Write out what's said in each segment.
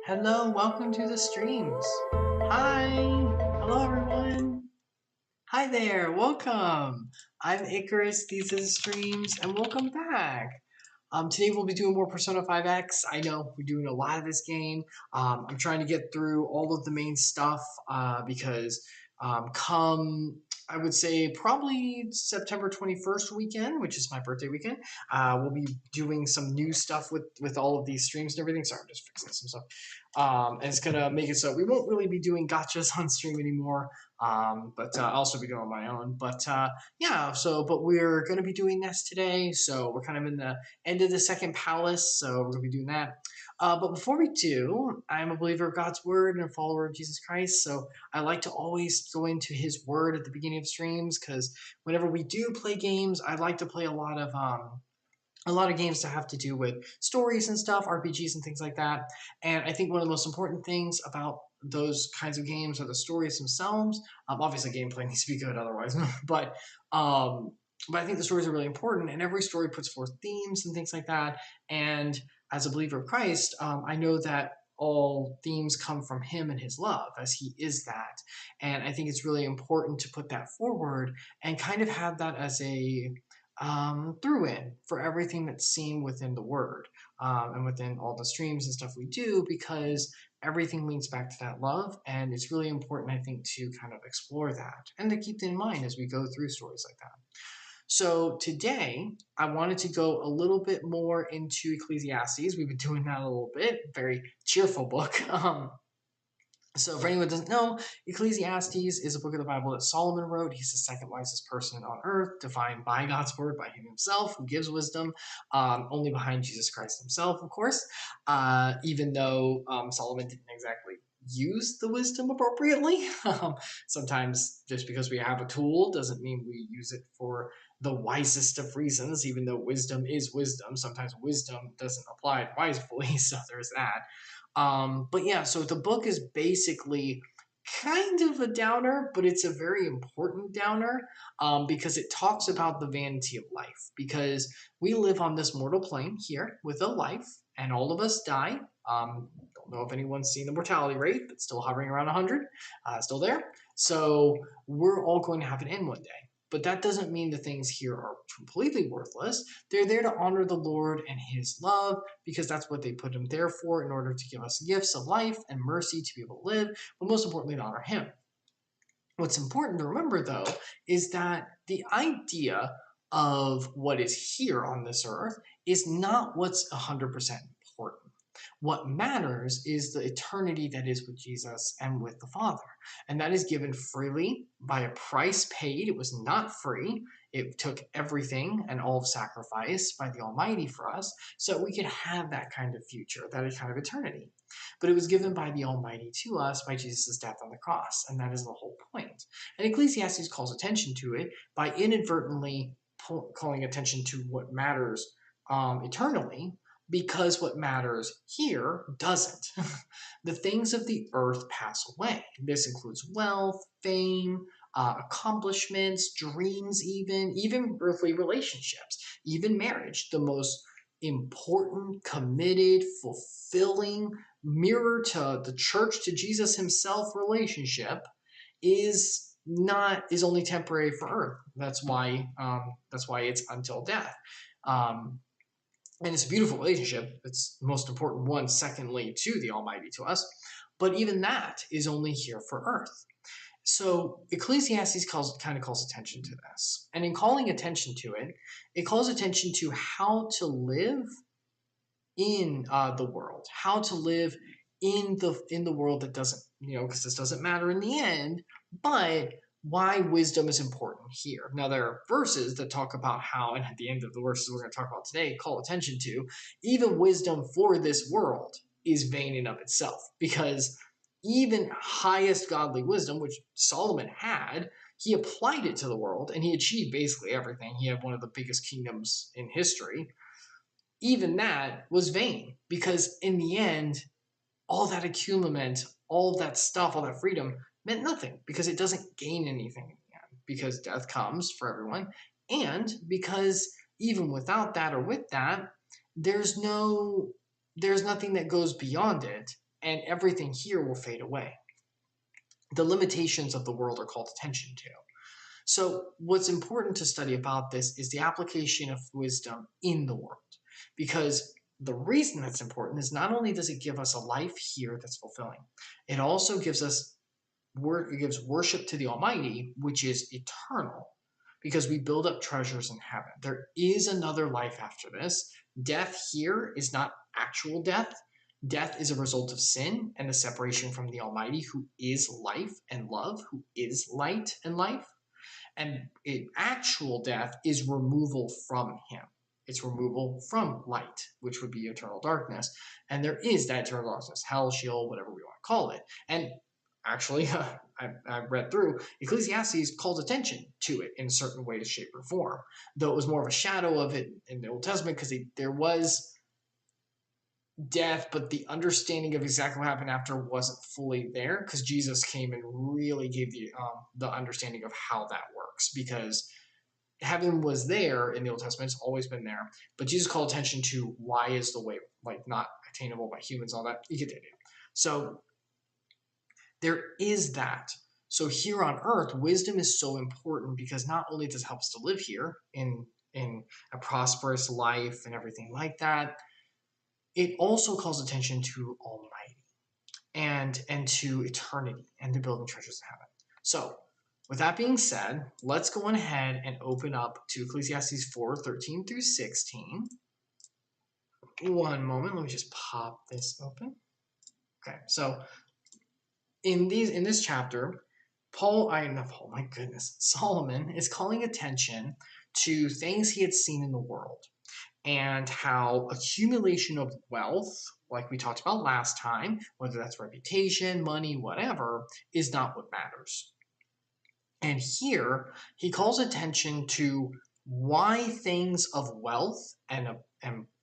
Hello, welcome to the streams. Hi, hello everyone. Hi there, welcome. I'm Icarus, these are the streams, and welcome back. Today we'll be doing more Persona 5X. I know we're doing a lot of this game. I'm trying to get through all of the main stuff because come, I would say probably September 21st weekend, which is my birthday weekend, we'll be doing some new stuff with all of these streams and everything. Sorry, I'm just fixing some stuff. And it's going to make it so we won't really be doing gotchas on stream anymore, but I'll also be doing my own. But but we're going to be doing this today. So we're kind of in the end of the second palace, so we're going to be doing that. But before we do, I'm a believer of God's word and a follower of Jesus Christ. So I like to always go into his word at the beginning of streams because whenever we do play games, I like to play a lot of games that have to do with stories and stuff, RPGs and things like that. And I think one of the most important things about those kinds of games are the stories themselves. Obviously, gameplay needs to be good otherwise, um, but I think the stories are really important, and every story puts forth themes and things like that. And as a believer of Christ, I know that all themes come from him and his love, as he is that. And I think it's really important to put that forward and kind of have that as a through in for everything that's seen within the word and within all the streams and stuff we do, because everything leads back to that love. And it's really important, I think, to kind of explore that and to keep that in mind as we go through stories like that. So today, I wanted to go a little bit more into Ecclesiastes. We've been doing that a little bit, very cheerful book. So, for anyone who doesn't know, Ecclesiastes is a book of the Bible that Solomon wrote. He's the second wisest person on earth, defined by God's word, by him himself, who gives wisdom, only behind Jesus Christ himself, of course, even though Solomon didn't exactly use the wisdom appropriately. Sometimes just because we have a tool doesn't mean we use it for the wisest of reasons, even though wisdom is wisdom. Sometimes wisdom doesn't apply it wisely, so there's that. But yeah, so the book is basically kind of a downer, but it's a very important downer because it talks about the vanity of life. Because we live on this mortal plane here with a life, and all of us die. Don't know if anyone's seen the mortality rate, but still hovering around 100, still there. So we're all going to have an end one day. But that doesn't mean the things here are completely worthless. They're there to honor the Lord and his love, because that's what they put him there for, in order to give us gifts of life and mercy to be able to live, but most importantly, to honor him. What's important to remember, though, is that the idea of what is here on this earth is not what's 100% important. What matters is the eternity that is with Jesus and with the Father. And that is given freely by a price paid. It was not free. It took everything and all of sacrifice by the Almighty for us, so we could have that kind of future, that kind of eternity. But it was given by the Almighty to us by Jesus' death on the cross, and that is the whole point. And Ecclesiastes calls attention to it by inadvertently calling attention to what matters eternally, because what matters here doesn't. The things of the earth pass away. This includes wealth, fame, accomplishments, dreams, even earthly relationships, even marriage, the most important, committed, fulfilling, mirror to the church, to Jesus himself relationship is only temporary for earth. That's why it's until death. And it's a beautiful relationship. It's the most important one, secondly, to the Almighty, to us. But even that is only here for earth. So Ecclesiastes kind of calls attention to this. And in calling attention to it, it calls attention to how to live in the world, how to live in the world that doesn't, because this doesn't matter in the end, but why wisdom is important here. Now, there are verses that talk about how, and at the end of the verses we're going to talk about today, call attention to, even wisdom for this world is vain in of itself, because even highest godly wisdom, which Solomon had, he applied it to the world, and he achieved basically everything. He had one of the biggest kingdoms in history. Even that was vain, because in the end, all that accumulament, all that stuff, all that freedom meant nothing, because it doesn't gain anything in the end, because death comes for everyone, and because even without that or with that, there's nothing that goes beyond it and everything here will fade away. The limitations of the world are called attention to. So what's important to study about this is the application of wisdom in the world. Because the reason that's important is not only does it give us a life here that's fulfilling, it also gives us it gives worship to the Almighty, which is eternal, because we build up treasures in heaven. There is another life after this. Death here is not actual death. Death is a result of sin and a separation from the Almighty, who is life and love, who is light and life. And actual death is removal from him. It's removal from light, which would be eternal darkness. And there is that eternal darkness, hell, Sheol, whatever we want to call it. And actually, I read through, Ecclesiastes calls attention to it in a certain way, shape, or form, though it was more of a shadow of it in the Old Testament, because there was death, but the understanding of exactly what happened after wasn't fully there, because Jesus came and really gave the understanding of how that works, because heaven was there in the Old Testament, it's always been there, but Jesus called attention to why is the way not attainable by humans, all that. You get the idea. So there is that. So here on earth, wisdom is so important, because not only does it help us to live here in a prosperous life and everything like that, it also calls attention to Almighty and to eternity and to building treasures in heaven. So with that being said, let's go on ahead and open up to Ecclesiastes 4:13 through 16. One moment, let me just pop this open. Okay, so in this chapter, Solomon is calling attention to things he had seen in the world, and how accumulation of wealth, like we talked about last time, whether that's reputation, money, whatever, is not what matters. And here he calls attention to why things of wealth and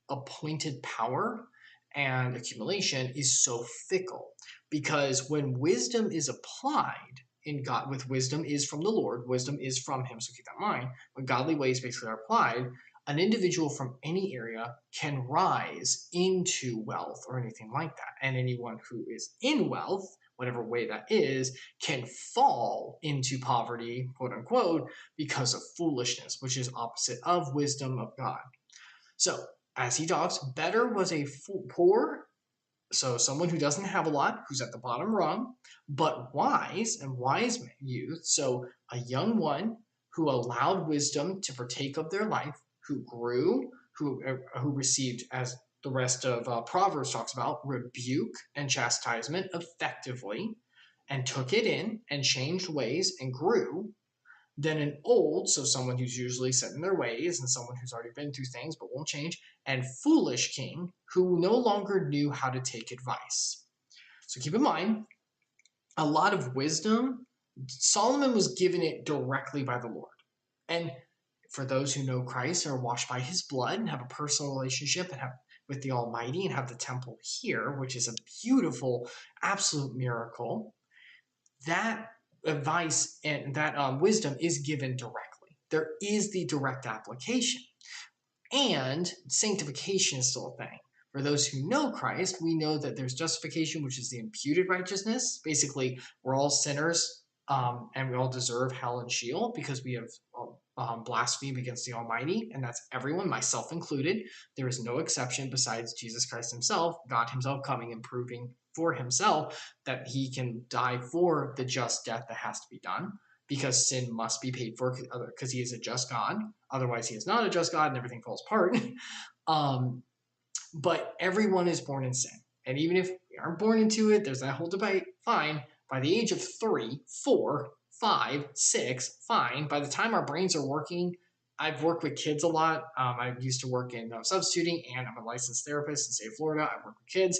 appointed power and accumulation is so fickle. Because when wisdom is applied in God, with wisdom is from the Lord, wisdom is from him, so keep that in mind. When godly ways basically are applied, an individual from any area can rise into wealth or anything like that. And anyone who is in wealth, whatever way that is, can fall into poverty, quote unquote, because of foolishness, which is opposite of wisdom of God. So, as he talks, better was a poor, so someone who doesn't have a lot, who's at the bottom rung, but wise youth, so a young one who allowed wisdom to partake of their life, who grew, who received, as the rest of Proverbs talks about, rebuke and chastisement effectively, and took it in and changed ways and grew, than an old, so someone who's usually set in their ways and someone who's already been through things but won't change, and foolish king who no longer knew how to take advice. So keep in mind, a lot of wisdom, Solomon was given it directly by the Lord. And for those who know Christ and are washed by his blood and have a personal relationship and have with the Almighty and have the temple here, which is a beautiful, absolute miracle, that advice and that wisdom is given directly. There is the direct application. And sanctification is still a thing. For those who know Christ, we know that there's justification, which is the imputed righteousness. Basically, we're all sinners, and we all deserve hell and Sheol because we have blasphemed against the Almighty, and that's everyone, myself included. There is no exception besides Jesus Christ himself, God himself coming and proving for himself that he can die for the just death that has to be done, because sin must be paid for, because he is a just God. Otherwise, he is not a just God, and everything falls apart. But everyone is born in sin. And even if we aren't born into it, there's that whole debate, fine. By the age of 3, 4, 5, 6, fine. By the time our brains are working, I've worked with kids a lot. I used to work in substituting, and I'm a licensed therapist in the state of Florida. I work with kids.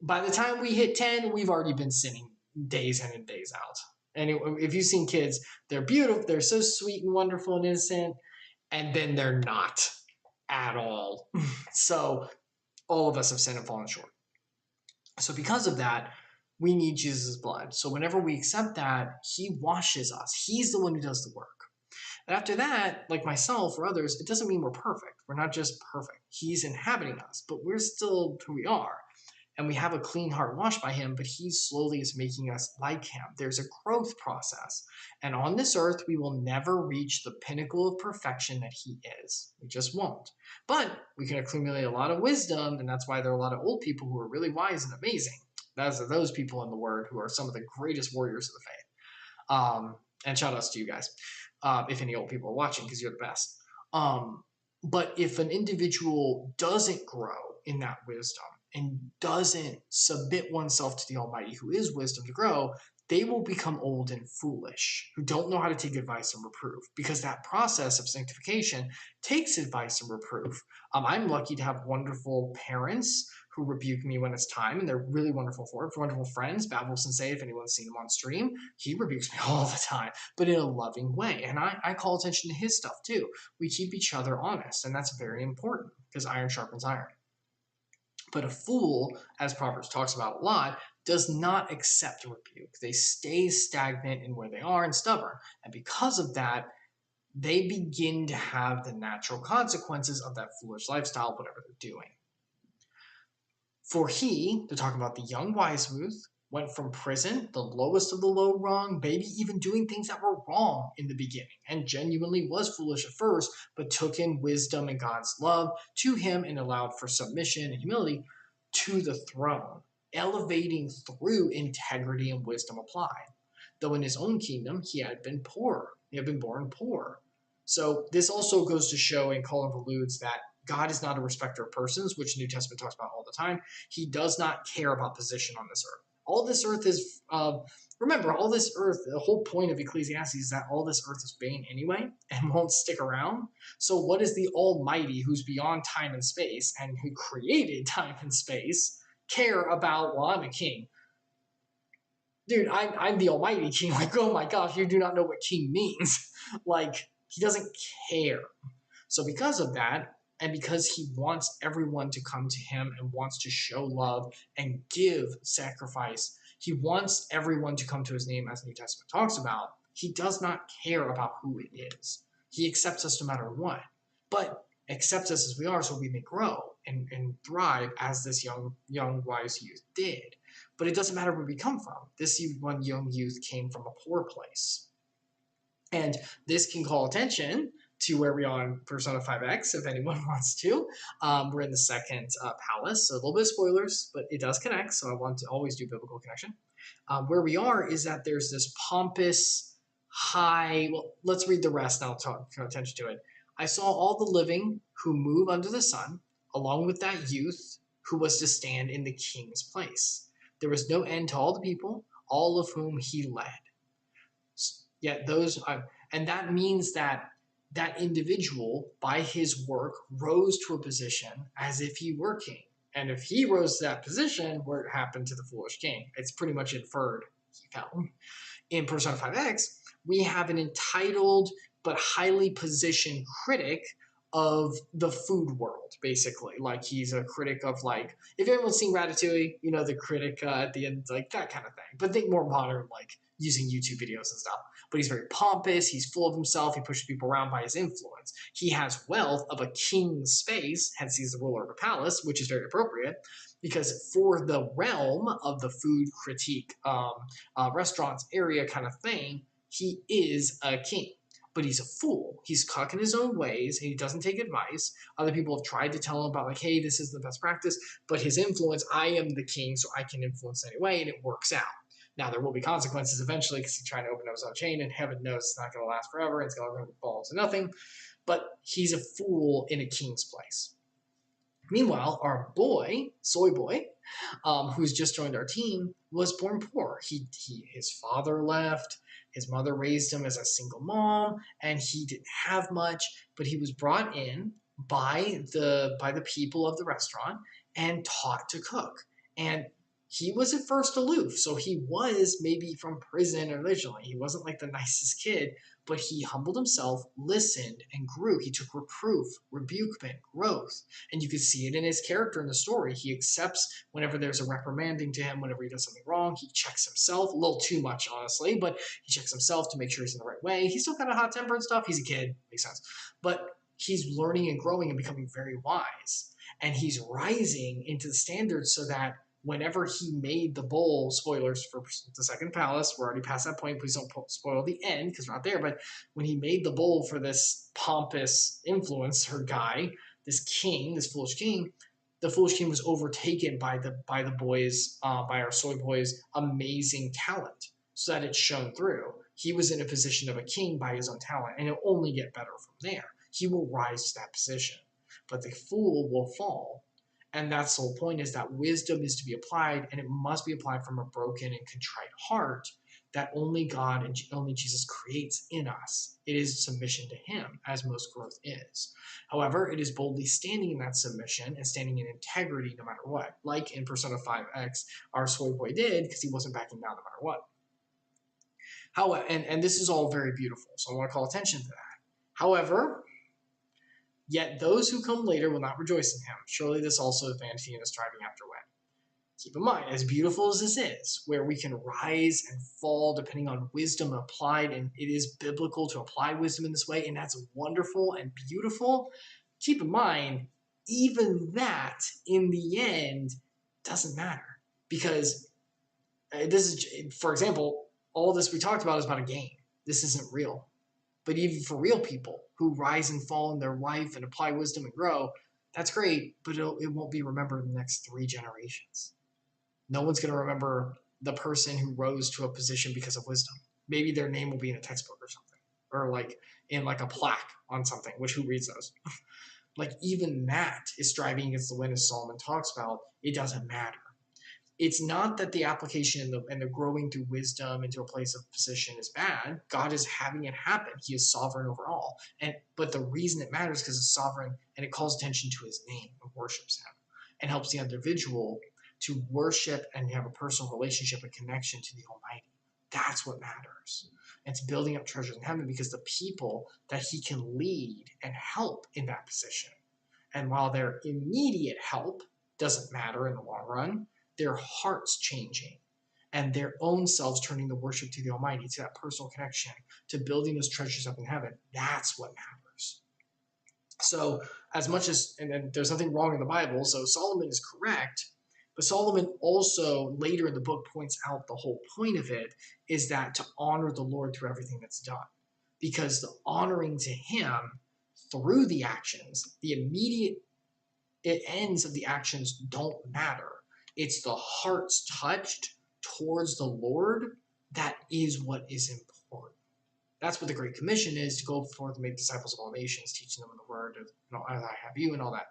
By the time we hit 10, we've already been sinning days in and days out. And if you've seen kids, they're beautiful. They're so sweet and wonderful and innocent. And then they're not at all. So all of us have sinned and fallen short. So because of that, we need Jesus' blood. So whenever we accept that, he washes us. He's the one who does the work. And after that, like myself or others, it doesn't mean we're perfect. We're not just perfect. He's inhabiting us, but we're still who we are. and we have a clean heart washed by him, but he slowly is making us like him. There's a growth process. And on this earth, we will never reach the pinnacle of perfection that he is. We just won't. But we can accumulate a lot of wisdom, and that's why there are a lot of old people who are really wise and amazing. Those people in the Word who are some of the greatest warriors of the faith. And shout outs to you guys, if any old people are watching, because you're the best. But if an individual doesn't grow in that wisdom and doesn't submit oneself to the Almighty, who is wisdom, to grow, they will become old and foolish, who don't know how to take advice and reproof, because that process of sanctification takes advice and reproof. I'm lucky to have wonderful parents who rebuke me when it's time, and they're really wonderful for it. Wonderful friends, Babel Sensei, if anyone's seen him on stream, he rebukes me all the time, but in a loving way. And I call attention to his stuff too. We keep each other honest, and that's very important because iron sharpens iron. But a fool, as Proverbs talks about a lot, does not accept rebuke. They stay stagnant in where they are and stubborn. And because of that, they begin to have the natural consequences of that foolish lifestyle, whatever they're doing. For he, to talk about the young wise youth, went from prison, the lowest of the low rung, maybe even doing things that were wrong in the beginning, and genuinely was foolish at first, but took in wisdom and God's love to him and allowed for submission and humility to the throne, elevating through integrity and wisdom applied. Though in his own kingdom he had been poor, he had been born poor. So this also goes to show, and Colin alludes, that God is not a respecter of persons, which the New Testament talks about all the time. He does not care about position on this earth. All this earth is, remember, all this earth, the whole point of Ecclesiastes is that all this earth is vain anyway and won't stick around. So what is the Almighty, who's beyond time and space and who created time and space, care about? Well, I'm a king. Dude, I'm the Almighty King. Like, oh my gosh, you do not know what king means. Like, he doesn't care. So because of that, and because he wants everyone to come to him and wants to show love and give sacrifice, he wants everyone to come to his name, as the New Testament talks about. He does not care about who it is. He accepts us no matter what, but accepts us as we are so we may grow and thrive as this young wise youth did. But it doesn't matter where we come from. This one young youth came from a poor place. And this can call attention to where we are in Persona 5X, if anyone wants to. We're in the second palace, so a little bit of spoilers, but it does connect, so I want to always do biblical connection. Where we are is that there's this pompous, high, well, let's read the rest and I'll draw attention to it. I saw all the living who move under the sun, along with that youth who was to stand in the king's place. There was no end to all the people, all of whom he led. Yet those, and that means that that individual, by his work, rose to a position as if he were king. And if he rose to that position, what happened to the foolish king? It's pretty much inferred he fell. In Persona 5X, we have an entitled but highly positioned critic of the food world, basically. Like, he's a critic of, like, if anyone's seen Ratatouille, you know, the critic at the end, like, that kind of thing. But think more modern, like, using YouTube videos and stuff. But he's very pompous, he's full of himself, he pushes people around by his influence. He has wealth of a king's space, hence he's the ruler of a palace, which is very appropriate, because for the realm of the food critique, restaurants area kind of thing, he is a king. But he's a fool. He's stuck in his own ways, and he doesn't take advice. Other people have tried to tell him about, like, hey, this is the best practice, but his influence, I am the king, so I can influence anyway, and it works out. Now, there will be consequences eventually because he's trying to open up his own chain, and heaven knows it's not going to last forever. It's going to fall to nothing. But he's a fool in a king's place. Meanwhile, our boy, Soy Boy, who's just joined our team, was born poor. His father left. His mother raised him as a single mom, and he didn't have much, but he was brought in by the people of the restaurant and taught to cook. And he was at first aloof, so he was maybe from prison originally. He wasn't like the nicest kid, but he humbled himself, listened, and grew. He took reproof, rebukement, growth. And you could see it in his character in the story. He accepts whenever there's a reprimanding to him, whenever he does something wrong. He checks himself, a little too much, honestly, but he checks himself to make sure he's in the right way. He's still kind of hot tempered and stuff. He's a kid, makes sense. But he's learning and growing and becoming very wise. And he's rising into the standards so that whenever he made the bowl, spoilers for the second palace, we're already past that point, please don't spoil the end because we're not there, but when he made the bowl for this pompous influencer guy, this king, this foolish king, the foolish king was overtaken by the boys, by our soy boys' amazing talent, so that it shone through. He was in a position of a king by his own talent, and it'll only get better from there. He will rise to that position, but the fool will fall. And that's the whole point, is that wisdom is to be applied, and it must be applied from a broken and contrite heart that only God and only Jesus creates in us. It is submission to him, as most growth is. However, it is boldly standing in that submission and standing in integrity no matter what. Like in Persona 5X, our soy boy did, because he wasn't backing down no matter what. However, and this is all very beautiful, so I want to call attention to that. However, yet those who come later will not rejoice in him. Surely this also is vanity and is striving after wind. Keep in mind, as beautiful as this is, where we can rise and fall depending on wisdom applied, and it is biblical to apply wisdom in this way, and that's wonderful and beautiful, keep in mind, even that, in the end, doesn't matter. Because this is, for example, all this we talked about is about a game. This isn't real. But even for real people who rise and fall in their life and apply wisdom and grow, that's great, but it won't be remembered in the next 3 generations. No one's going to remember the person who rose to a position because of wisdom. Maybe their name will be in a textbook or something, or like in like a plaque on something, which who reads those? Like even that is striving against the wind, as Solomon talks about. It doesn't matter. It's not that the application and the growing through wisdom into a place of position is bad. God is having it happen. He is sovereign over all. But the reason it matters is because it's sovereign, and it calls attention to his name and worships him, and helps the individual to worship and have a personal relationship and connection to the Almighty. That's what matters. It's building up treasures in heaven because the people that he can lead and help in that position. And while their immediate help doesn't matter in the long run, their hearts changing and their own selves turning the worship to the Almighty, to that personal connection, to building those treasures up in heaven, that's what matters. So as much as, and then there's nothing wrong in the Bible, so Solomon is correct, but Solomon also later in the book points out the whole point of it is that to honor the Lord through everything that's done. Because the honoring to him through the actions, the immediate ends of the actions don't matter. It's the hearts touched towards the Lord that is what is important. That's what the Great Commission is, to go forth and make disciples of all nations, teaching them in the word of, as I have you and all that.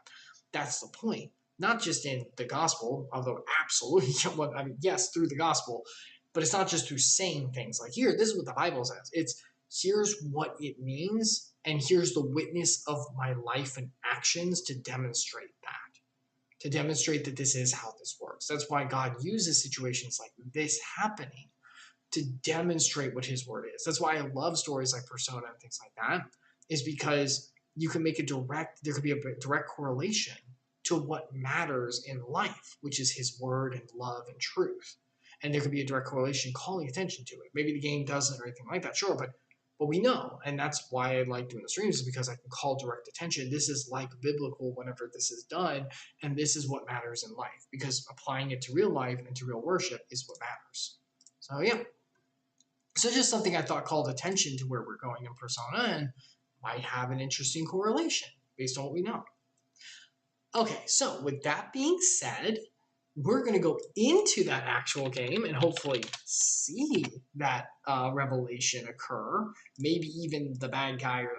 That's the point. Not just in the gospel, although absolutely, I mean, yes, through the gospel, but it's not just through saying things like, here, this is what the Bible says. It's, here's what it means, and here's the witness of my life and actions to demonstrate that. To demonstrate that this is how this works. That's why God uses situations like this happening to demonstrate what his word is. That's why I love stories like Persona and things like that, is because you can make there could be a direct correlation to what matters in life, which is his word and love and truth. And there could be a direct correlation calling attention to it. Maybe the game doesn't or anything like that, sure, but we know, and that's why I like doing the streams, is because I can call direct attention. This is like biblical whenever this is done, and this is what matters in life, because applying it to real life and to real worship is what matters. So yeah. So just something I thought called attention to where we're going in Persona and might have an interesting correlation based on what we know. Okay, so with that being said, we're going to go into that actual game and hopefully see that revelation occur. Maybe even the bad guy or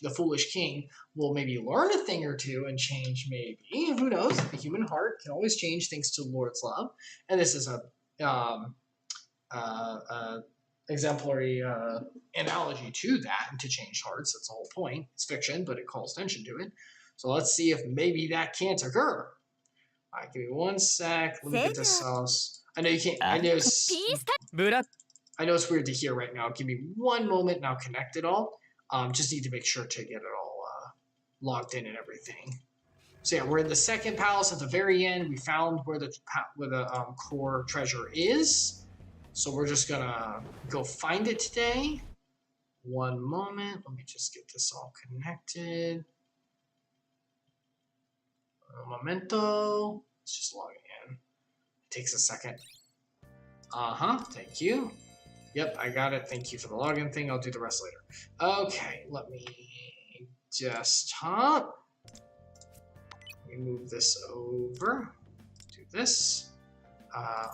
the foolish king will maybe learn a thing or two and change. Maybe, who knows? The human heart can always change thanks to the Lord's love, and this is a exemplary analogy to that and to change hearts. That's the whole point. It's fiction, but it calls attention to it. So let's see if maybe that can't occur. All right, give me 1 sec. Let me get this sauce. I know you can't. I know it's weird to hear right now. Give me 1 moment and I'll connect it all. Just need to make sure to get it all logged in and everything. So yeah, we're in the second palace at the very end. We found where the core treasure is. So we're just gonna go find it today. 1 moment. Let me just get this all connected. Un momento. It's just logging in. It takes a second. Thank you. Yep, I got it. Thank you for the login thing. I'll do the rest later. Okay, let me desktop. Let me move this over. Do this.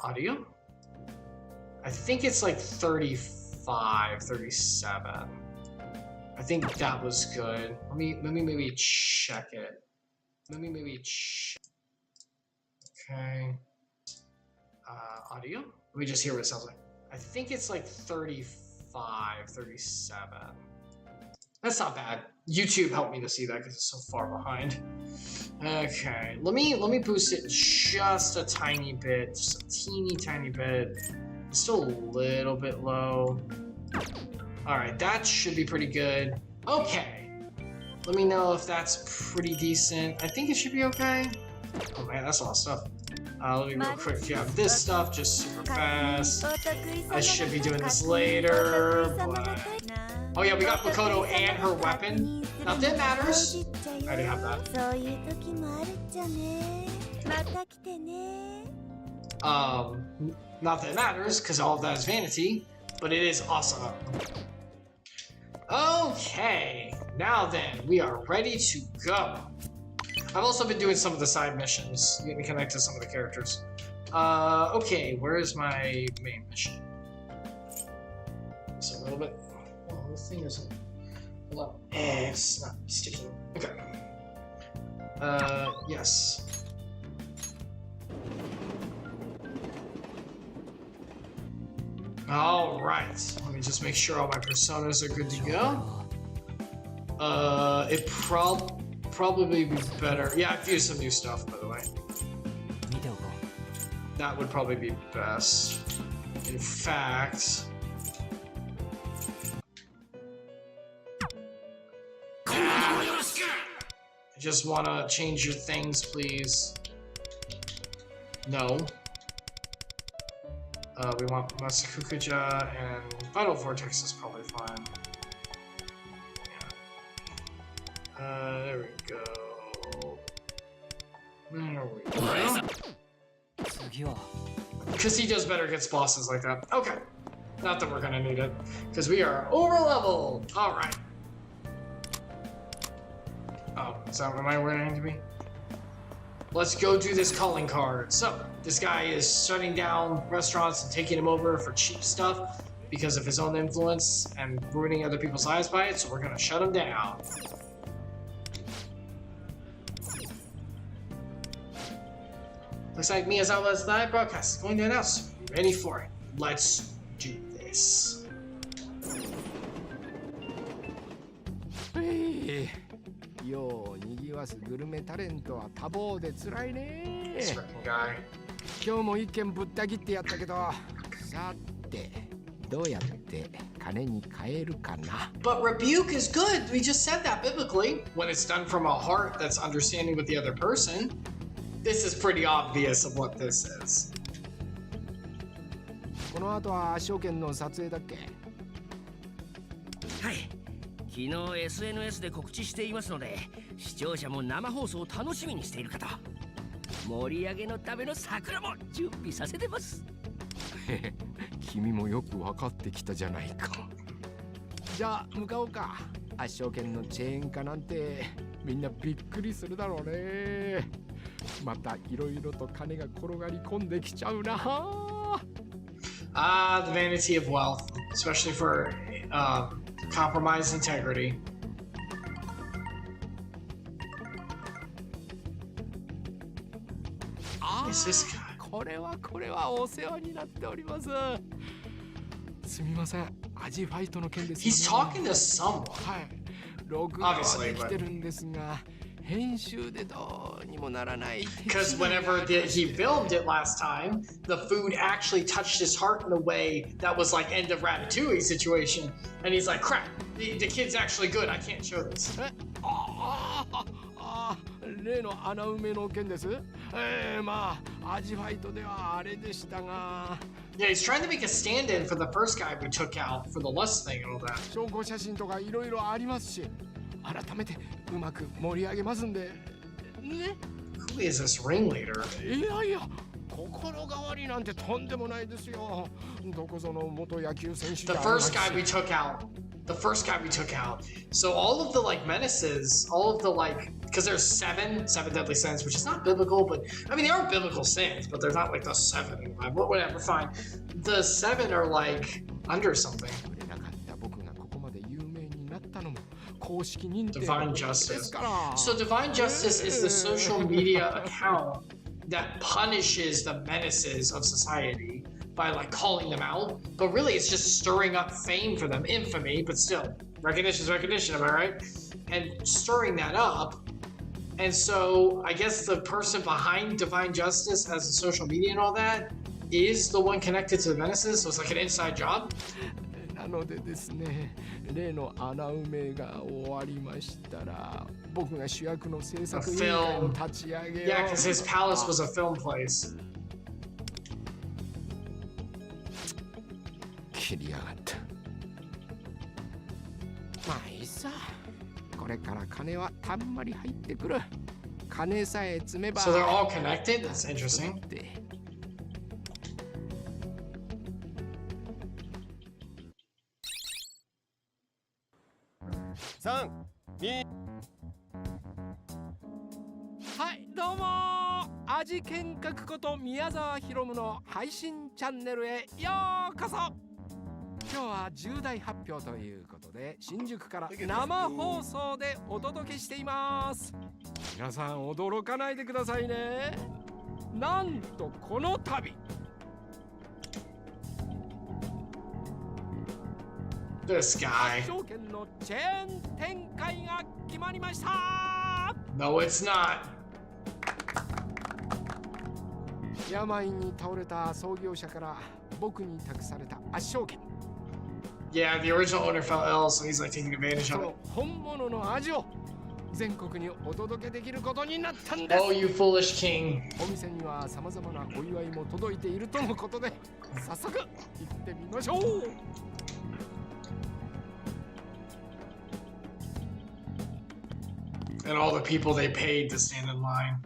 Audio. I think it's like 35, 37. I think that was good. Let me maybe check it. Okay. Audio. Let me just hear what it sounds like. I think it's like 35, 37. That's not bad. YouTube helped me to see that because it's so far behind. Okay, let me boost it just a tiny bit, just a teeny tiny bit. It's still a little bit low. All right, that should be pretty good. Okay, let me know if that's pretty decent. I think it should be okay. Oh man, that's a lot of stuff. Let me real quick grab this stuff just super fast. I should be doing this later, but... Oh yeah, we got Makoto and her weapon. Not that it matters. I already have that. Not that it matters, because all of that is vanity, but it is awesome. Okay, now then, we are ready to go. I've also been doing some of the side missions, getting connected to some of the characters. Okay, where is my main mission? It's a little bit... Oh, this thing isn't... it's not sticking. Okay. Yes. All right. Let me just make sure all my personas are good to go. It probably be better. Yeah, I've used some new stuff, by the way. That would probably be best. In fact... I just want to change your things, please. No. We want Masakukuja and Vital Vortex is probably fine. Yeah. There we go. There we go. Because he does better against bosses like that. Okay. Not that we're gonna need it. Because we are over leveled. Alright. Oh, is that what where I need to be? Let's go do this calling card. So, this guy is shutting down restaurants and taking them over for cheap stuff because of his own influence and ruining other people's lives by it, so we're gonna shut him down. Looks like Miyazawa's live broadcast is going to announce. Ready for it. Let's do this. Yo, にぎわすグルメタレントは多忙で辛いね。 This freaking guy. 今日も一件ぶった切ってやったけど、さてどうやって金に換えるかな。 But rebuke is good. We just said that biblically. When it's done from a heart that's understanding with the other person. This is pretty obvious of what this is. この後は証券の撮影だっけ。はい。昨日 SNS で告知していますので、視聴者も生放送を楽しみにしている方、盛り上げのための桜も準備させてます。君もよく分かってきたじゃないか。じゃあ向かおうか。圧勝券のチェーン化なんてみんなびっくりするだろうね。またいろいろと金が転がり込んできちゃうな。The vanity of wealth, especially for compromised integrity. Is this guy? これはお世話になっております。すみません。アジファイトの件ですよね。 He's talking to someone. はい。録画はできてるんですが、編集でどうにもならない。Because whenever he filmed it last time, the food actually touched his heart in a way that was like end of Ratatouille situation, and he's like, "Crap, the kid's actually good. I can't show this." 例の穴埋めの件です。まあアジファイトではあれでしたが。Yeah, he's trying to make a stand-in for the first guy we took out for the lust thing and all that. 証拠写真とかいろいろありますし、改めてうまく盛り上げますんで。ね。Who is this ringleader? いやいや、心変わりなんてとんでもないですよ。どこぞの元野球選手 The じゃない first guy we took out. The first guy we took out. So all of the like menaces, all of the like, because there's seven deadly sins, which is not biblical, but I mean they are biblical sins, but they're not like the seven. Whatever, fine. The seven are like under something. Divine Justice. So Divine Justice is the social media account that punishes the menaces of society by like calling them out, but really it's just stirring up fame for them, infamy, but still recognition is recognition, am I right? And stirring that up. And so I guess the person behind Divine Justice as the social media and all that is the one connected to the menaces, so it's like an inside job. なのでですね、例の穴埋めが終わりましたら、僕が主役の制作委員会を立ち上げよう。Yeah, because his palace was a film place. 切りやがった。まあいいさ。これから金はたんまり入ってくる。金さえ積めば。So they're all connected? That's interesting. 3、2。はい、どうも味見覚こと宮沢ひろむの配信チャンネルへようこそ。今日は重大発表ということで新宿から生放送でお届けしています。皆さん驚かないでくださいね。なんとこの度This guy. 証券のチェーン展開が決まりました。 No, it's not. 病に倒れた創業者から僕に託された圧勝券。Yeah, the original owner fell ill, so he's like taking advantage そ of の it. 本物の味を全国にお届けできることになったんです。 Oh, you foolish king. お店には様々なお祝いも届いているとのことで、早速行ってみましょう。And all the people they paid to stand in line.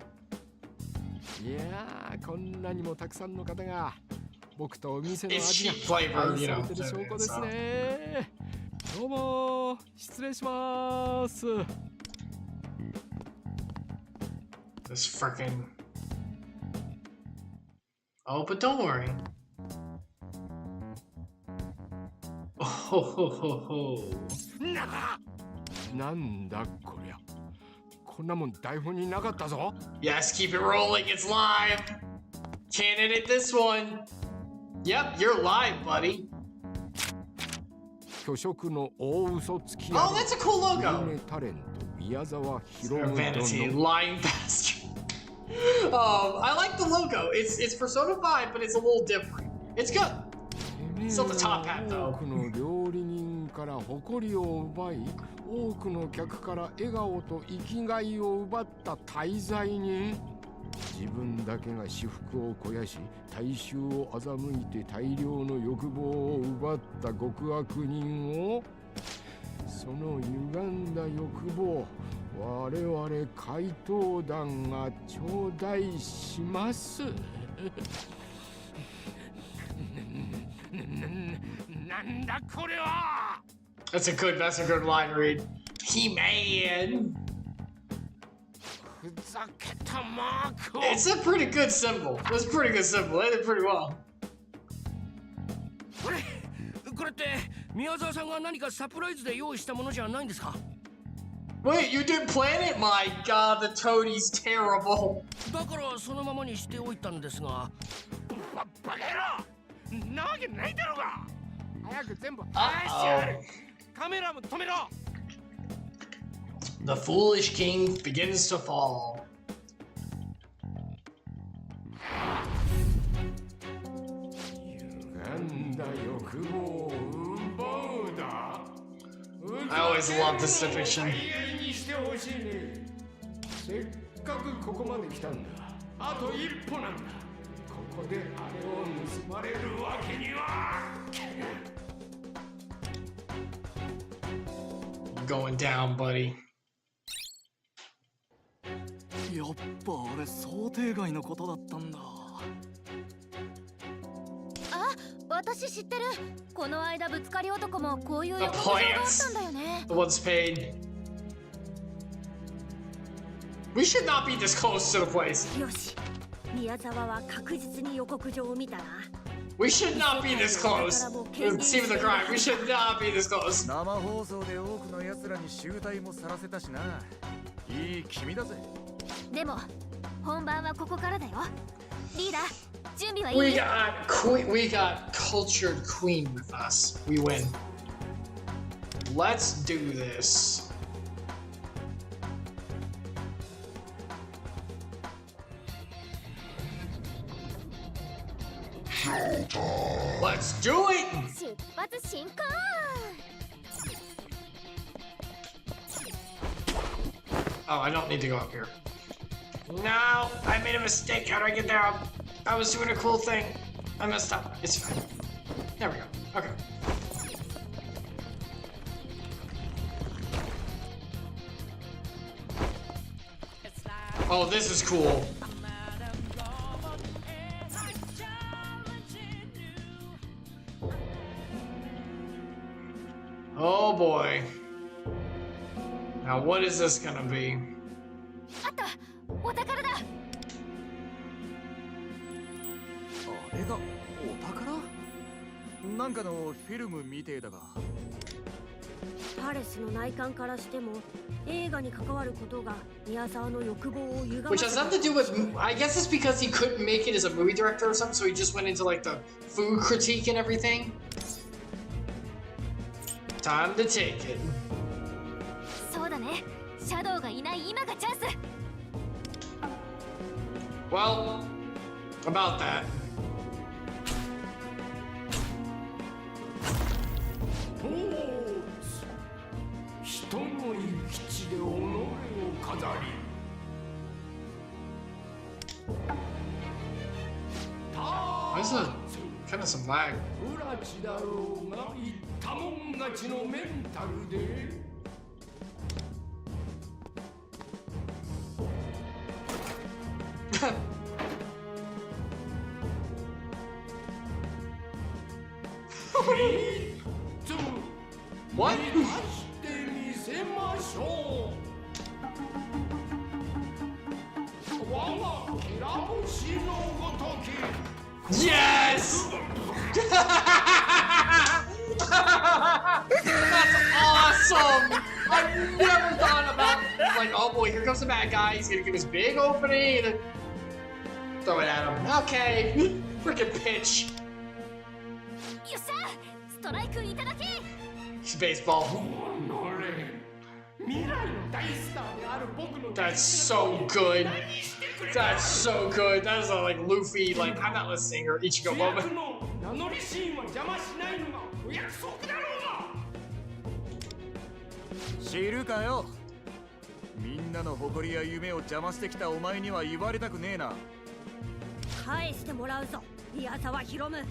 いやー、こんなにもたくさんの方が僕とお店の It's 味 cheap が flavor, 愛 you され know. てる証拠です So. ね。どうも失礼します。 This freaking. Oh, but don't worry. Oh, ho, ho, ho, ho. なんだこりゃ。こんなもん台本になかったぞ。 Yes, keep it rolling. It's live. Can't edit this one. Yep, you're live, buddy. 巨食の大嘘つき Oh, that's a cool グル logo. メタレント宮沢ひろ Your む vanity, 殿 lying bastard. I like the logo. It's Persona 5, but it's a little different. It's good. Still the top hat, though. 多くの料理人から誇りを奪い、多くの客から笑顔と生きがいを奪った大罪人。自分だけが私腹を肥やし、大衆を欺いて大量の欲望を奪った極悪人を、その歪んだ欲望、我々怪盗団が頂戴します。なんだこれは。 That's a good line read. He-Man. ふざけたマークを。 It's a pretty good symbol. It's a pretty good symbol. They did pretty well. これって宮沢さんが何かサプライズで用意したものじゃないんですか？ Wait, you didn't plan it? My god, the toadie's terrible. だからそのままにしておいたんですが。バカ野郎！なわけないだろうが！早く全部話してやる！カメラも止めろ！ The foolish king begins to fall. I always love this depiction. せっかくここまで来たんだ。あと一歩なんだ。ここであれを盗まれるわけには。 Going down, buddy. やっぱあれ想定外のことだったんだ。私知ってる。この間ぶつかり男もこういう The 予告状があったん plants. だよね。 The ones paid. We should not be this close to the place. よし。宮沢は確実に予告状を見たな。We should not be this close. It's even the crime. We should not be this close. 生放送で多くの奴らに集大もさらせたしな。いい君だぜ。でも本番はここからだよ。リーダー、準備はい We い？ got queen. We got cultured queen with us. We win. Let's do this. Let's do it. 出発進行。 Oh, I don't need to go up here. No, I made a mistake. How do I get down? I was doing a cool thing. I messed up. It's fine. There we go. Okay. Oh, this is cool. Oh boy. Now what is this gonna be? あった、お宝だ。あれがお宝？なんかのフィルムみてえだが。パレスの内観からしても映画に関わることが宮沢の欲望を歪ま Which has nothing to do with. I guess it's because he couldn't make it as a movie director or something, so he just went into like the food critique and everything. Time to take it. そうだね。シャドウがいない今がチャンス。 Well, about that. 人の生き地で己を飾り Why is it kind of some lag? 不埒だろうが言ったもん勝ちのメンタルで What? してみせましょう我がきら星のごとき Yes! That's awesome! I never thought about like, oh boy, here comes the bad guy. He's gonna give his big opening and then throw it at him. Okay, freaking pitch. よっしゃ、ストライクいただけ。 It's baseball. 未来の大スターである僕の That's so good. That's so good. That is a, like Luffy. Like I'm not listening or Ichigo 主 moment. 役の名乗りシーンは邪魔しないのがお約束だろうが知るかよ。みんなの誇りや夢を邪魔してきたお前には言われたくねえな。返してもらうぞ、宮沢ひろむ。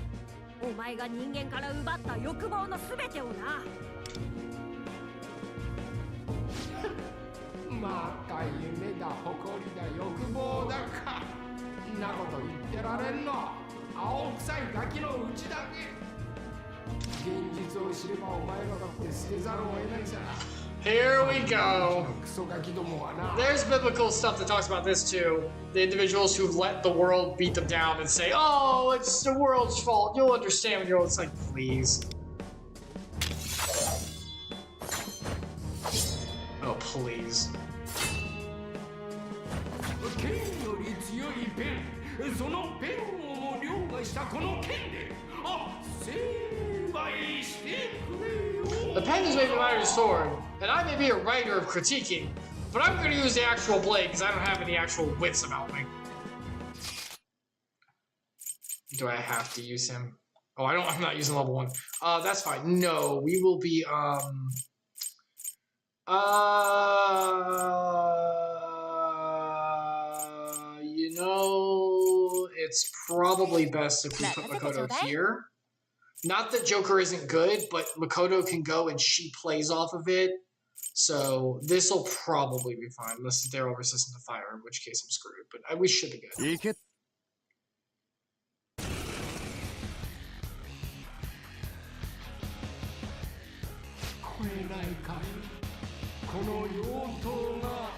お前が人間から奪った欲望のすべてをな。また夢だ誇りだ欲望だかんなこと言ってられんの青臭いガキのうちだけ現実を知ればお前らだって捨てざるを得ないさ Here we go. クソガキどもはな There's biblical stuff that talks about this too. The individuals who let the world beat them down and say, "Oh, it's the world's fault. You'll understand when you're old." It's like, please. Oh, please. 剣より強いペンそのペンを凌駕したこの剣で成敗してくれよ The pen is maybe mine or sword, and I may be a writer of critiquing, but I'm going to use the actual blade because I don't have any actual wits about me. Do I have to use him? Oh, I don't. I'm not using level 1. That's fine. No, we will be you know, it's probably best if we put Makoto here. Not that Joker isn't good, but Makoto can go and she plays off of it. So this will probably be fine, unless they're over resistant to fire, in which case I'm screwed. But we should be good. 行け。ないかい。この妖刀が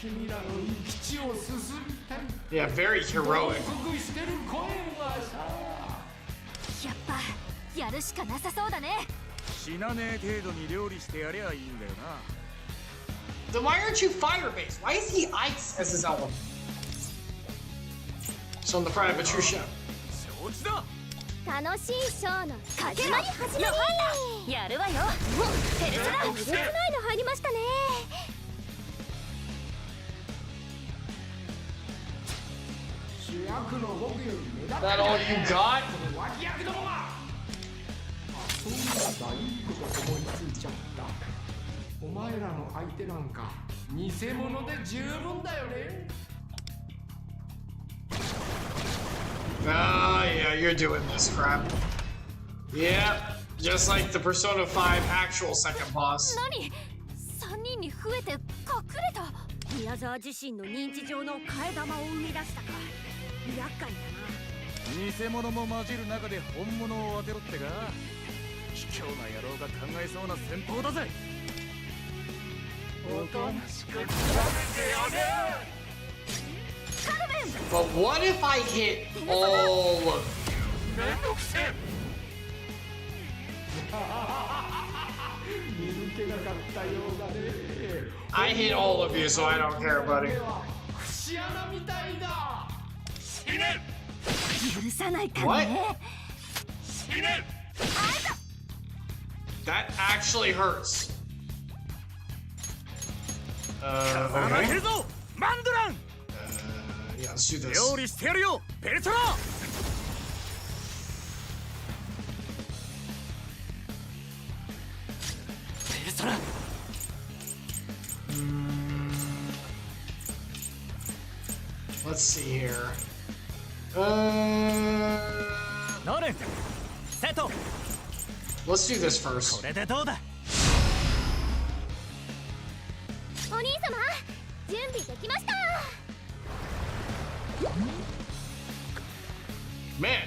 君らの生き地を進みたい。 Yeah, very heroic. 得してる声がさ。やっぱやるしかなさそうだね。死なねえ程度に料理してやりゃいいんだよな。 Then why aren't you fire-based? Why is he ice as his element? So in the pride of a true show. 承知だ。楽しいショーの始まり始まり。やるわよ。ペルソナ。えげつないの入りましたね。主役の僕より目立 That all you got? 脇役どもが。そうだ、いいこと思いついちゃった。お前らの相手なんか偽物で十分だよね。 Ah, yeah, you're doing this crap. Yep, just like the Persona 5 actual second boss. 何？3人に増えて隠れた。宮沢自身の認知上の替え玉を生み出したか。厄介だな。偽物も混じる中で本物を当てろってか。卑怯な野郎が考えそうな戦法だぜ。おとなしく食べてやれ。 But what if I hit all of you? 見抜けなかったようだね。 I hit all of you, so I don't care, buddy. 節穴みたいだ。許さないか What? ね。 That actually hurts. 負け Okay. るぞマンドラン。 Yeah, let's do this. 料理してやるよペルソナ。 ペルソナ。 Let's see here. ノーレンセット。 Let's do this first. これでどうだ。お兄様、準備できました。 Man,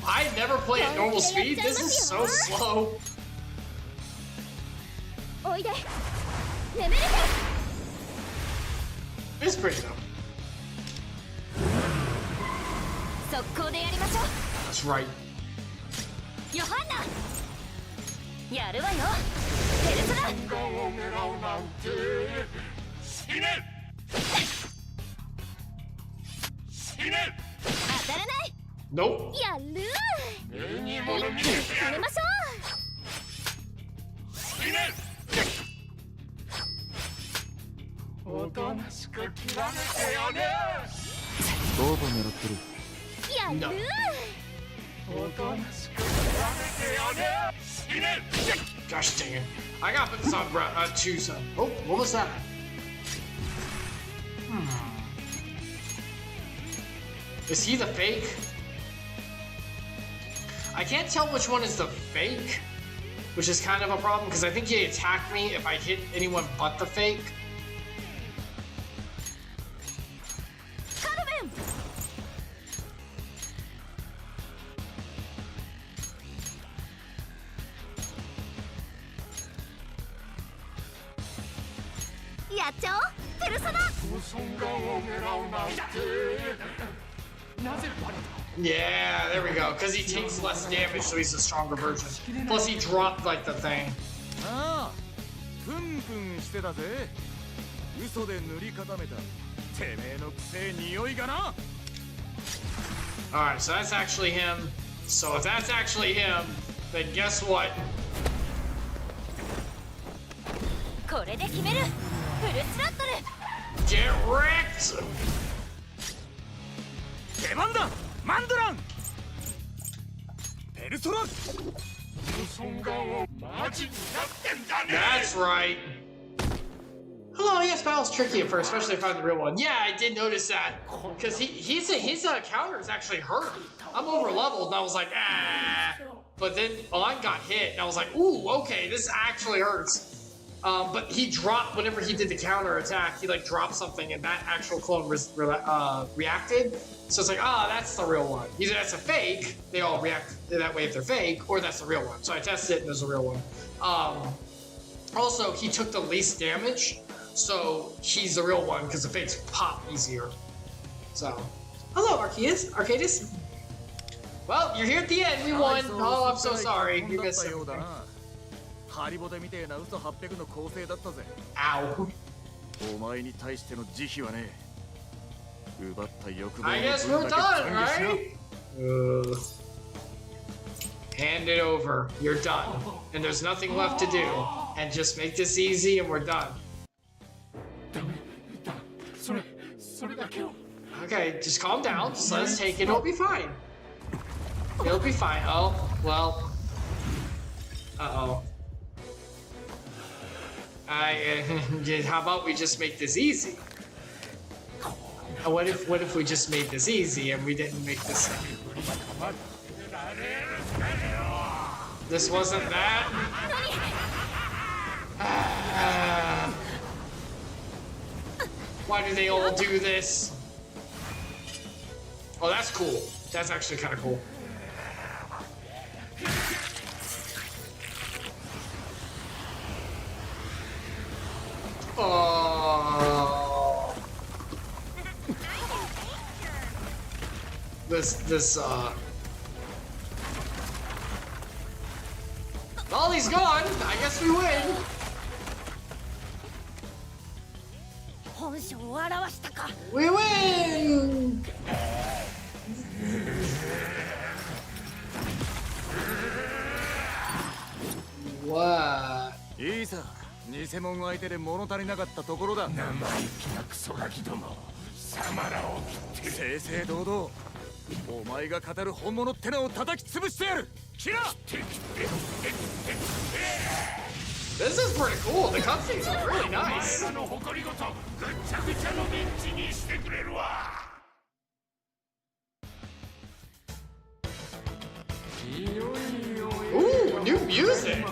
I never play at normal speed. This is so slow. おいで。眠れて。 It's pretty though. 速攻でやりましょ That's right. う。ヨハンナ。やるわよ。ペルソナ。当たらない。 Nope. やる。一気に決めましょおとなしく切られてやれ。ボーボ狙ってる。う。やる。 おとなしく切られてやれ。 Gosh dang it. I gotta put this on choose. Oh, what was that? Is he the fake? I can't tell which one is the fake, which is kind of a problem because I think he attacked me if I hit anyone but the fake. カルメン。 やっちゃおう。ペルソナ。 Yeah, there we go. Because he takes less damage, so he's a stronger version. Plus, he dropped like the thing. ああ、プンプンしてたぜ。嘘で塗り固めた。てめえのくせえ匂いがな。 Alright, so that's actually him. So if that's actually him, then guess what? これで決める。フルスラットル。 Get wrecked! 出番だマンドラン。ペルソナ。 That's right. Hello, yes, battle's tricky at first, especially if I find the real one. Yeah, I did notice that. Because his counter is actually hurt. I'm over leveled and I was like, ah. But then On got hit and I was like, ooh, okay, this actually hurts. But he dropped, whenever he did the counter attack, he like dropped something and that actual clone reacted. So it's like, that's the real one. Either that's a fake, they all react that way if they're fake, or that's the real one. So I tested it and there's a real one. Also, he took the least damage, so he's the real one because the fakes pop easier. So, hello, Arcadis. Well, you're here at the end. We won. Oh, I'm so sorry. You missed everything. ハリボテみてえな嘘800の構成だったぜ。 Ow. お前に対しての慈悲はね、奪った欲望の I guess 分 we're だけ done, 懺悔しな。 right? Hand it over. You're done. And there's nothing left to do. And just make this easy and we're done. それだけを Okay, just calm down. Just let us take it. It'll be fine. It'll be fine. Oh, well. Uh-oh. How about we just make this easy? What if we just made this easy and we didn't make this? This wasn't that. Why do they all do this? Oh, that's cool. That's actually kind of cool. Oh. Well, he's gone. I guess we win. 本性を表したか。 We win. What? いいさ、偽物相手で物足りなかったところだ。生意気なクソガキども貴様らを切って正々堂々、お前が語る本物ってのを叩き潰してやる。キラ！ This is pretty cool. The cutscenes are really nice. の誇りごとぐっちゃぐちゃのミンチにしてくれるわ。Ooh, new music.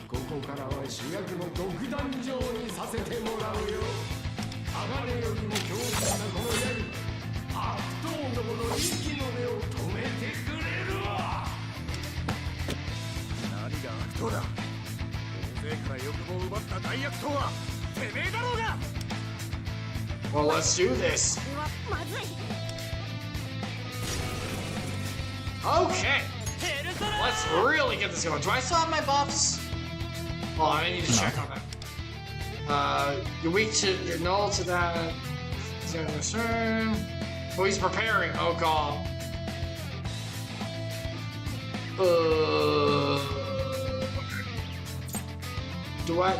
ここからは主役の独壇場にさせてもらうよ。鋼よりも強靭なこの槍、悪党どもの息の根を止めてくれるわ。何が悪党だ。大勢から欲望を奪った大悪党はてめえだろうが。 Well, let's do this. これはまずい。 Okay. Let's really get this going. Do I still have my buffs? Oh, I need to check on that. You're weak to, you're null to that. He's gonna return. Oh, he's preparing. Oh god.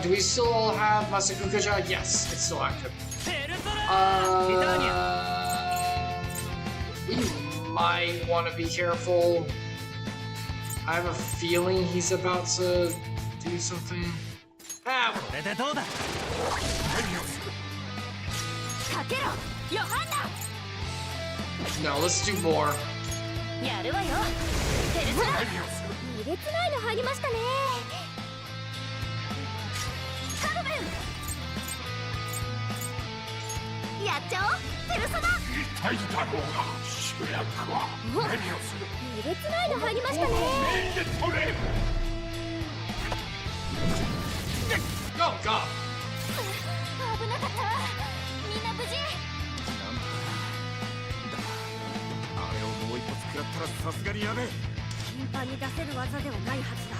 Do we still all have Masakukaja? Yes, it's still active. We might want to be careful. I have a feeling he's about to do something. Ah, これでどうだ。かけろ、ヨハンナ。 no, let's do more. やるわよ。ペルソナ。2列前の入りましたね。カルベン。やっちゃおう、ペルソナ。痛いだろうが主役は何をする。 2列前の入りましたね。 Go, go. 危なかった。みんな無事。なんだ。あれをもう一発食らったらさすがにやべえ。頻繁に出せる技ではないはずだ。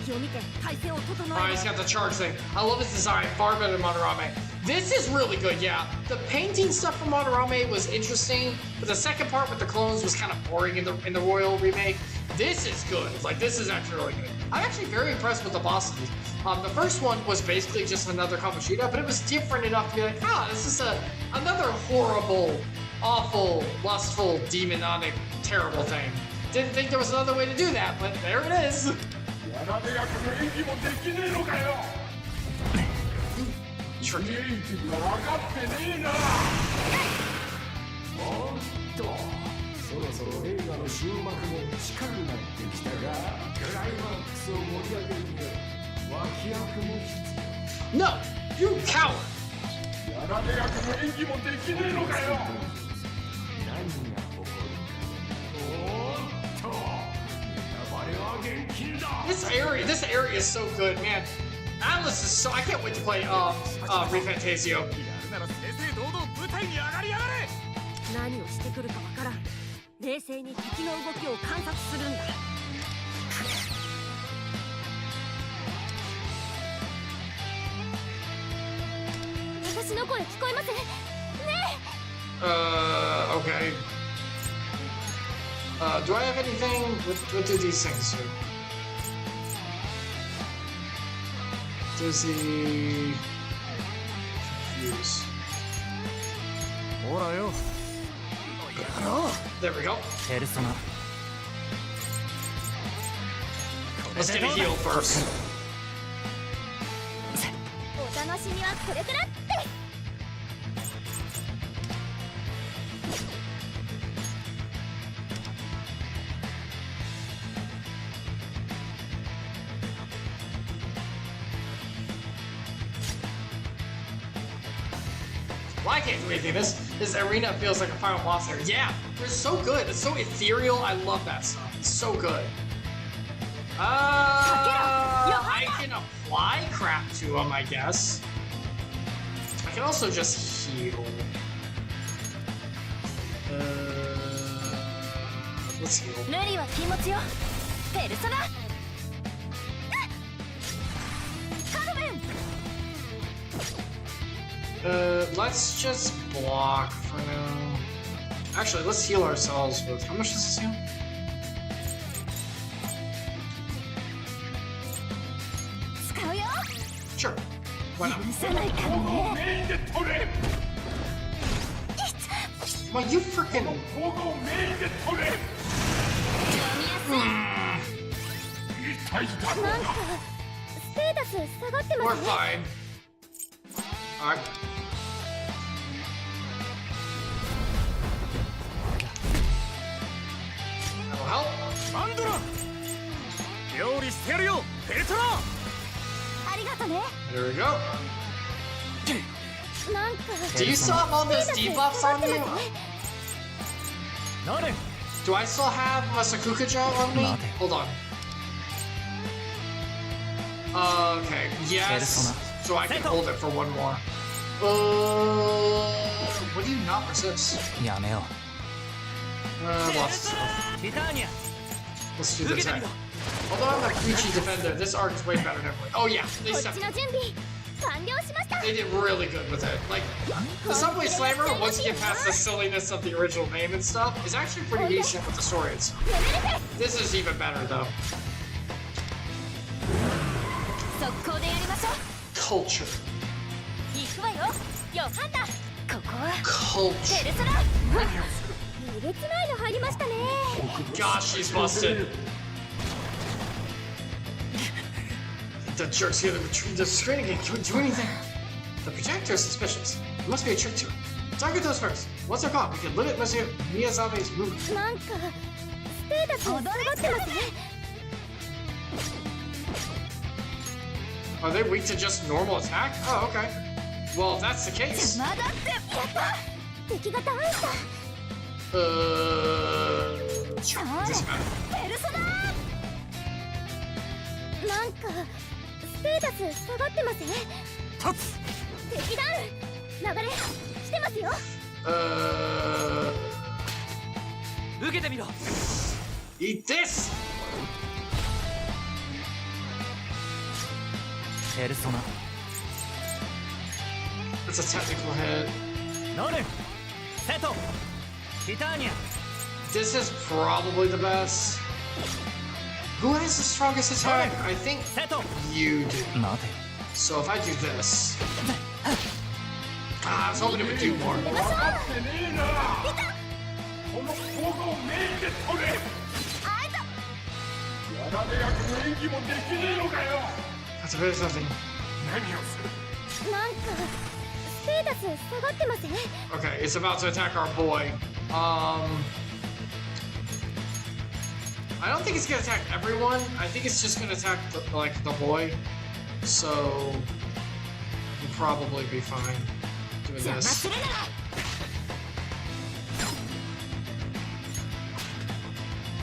隙を見て体勢を整 Oh, え he's る。 got the charge thing. I love his design. Far better than Monorame. This is really good, yeah. The painting stuff from Monorame was interesting, but the second part with the clones was kind of boring in the Royal remake. This is good. Like, this is actually really good. I'm actually very impressed with the bosses. The first one was basically just another Kamoshida, but it was different enough to be like, ah, this is another horrible, awful, lustful, demonic, terrible thing. Didn't think there was another way to do that, but there it is. やらで役の演技もできねえのかよ。 Tricky. 元気が分かってねえな。おっと、そろそろ映画の終幕も近くなってきたが、クライマックスを盛り上げるには脇役も必 No, you coward. 要。やらで役の演技もできねえのかよ。何が起こるか。おっと、ネタバレは厳禁だ。This area is so good, man. Atlas is so. I can't wait to play ReFantasio. やるなら正々堂々舞台に上がりやがれ。何をしてくるかわからん。冷静に敵の動きを観察するんだ。私の声聞こえます？ねえ。Okay. Do I have anything? What do these things do? Does he confuse? ほらよ。 There we go. ペルソナ。 Let's get a heal first. お楽しみはこれからって。 Well, I can't do anything. This arena feels like a final boss area. Yeah, they're so good. It's so ethereal. I love that stuff. It's so good. I can apply crap to them, I guess. I can also just heal. Let's heal. ルリは気持ちよ。ペルソナ。カルメン。 Let's just block for now. Actually, let's heal ourselves with. How much does this heal? Sure. Why not? Well, you freaking. We're fine. Alright. That'll help. マンドラ。料理してやるよ、ペルソナ。ありがとね。 There we go. なんか。 Do you still have all those debuffs on you? 何？ Do I still have Masakukujo on me? Hold on. Okay, yes. So I can hold it for one more. What do you not resist? やめよ Lots of stuff. う。ティターニャ。 Let's do this. Although I'm a Preachy defender, this arc is way better than everyone. Oh yeah, they こっ stepped. ちの準備完了しました。 They did really good with it. Like, the Subway Slammer, once you get past the silliness of the original name and stuff, is actually pretty decent with the story and stuff. This is even better though. 速攻でやりましょう。 Culture. 行くわよ。ヨハンナ。ここは Culture. ペルソナ。えげつないの入りましたね。 Gosh, she's busted. The jerks here, the screen again can't do anything. The projector is suspicious. There must be a trick to it. Target those first. Once they're caught, we can limit Miyazame's movement. なんかステータスが下がってますね。 Are they weak to just normal attack? Oh, okay. Well, if that's the case. まだってやった敵が倒れた。 Sure, doesn't matter. ペルソナ。なんかステータス下がってますね。敵弾流れしてますよ。受けてみろ。 Eat this! ペルソナ。 That's a technical hit. ノル。セト。ティターニャ。 This is probably the best. Who has the strongest attack? I think セト。 you do. 待て。 So if I do this. I was hoping it would do more. That's a bit of something. なんかステータス下がってません？ Okay, it's about to attack our boy. I don't think it's gonna attack everyone. I think it's just gonna attack the boy. So we'll probably be fine doing this.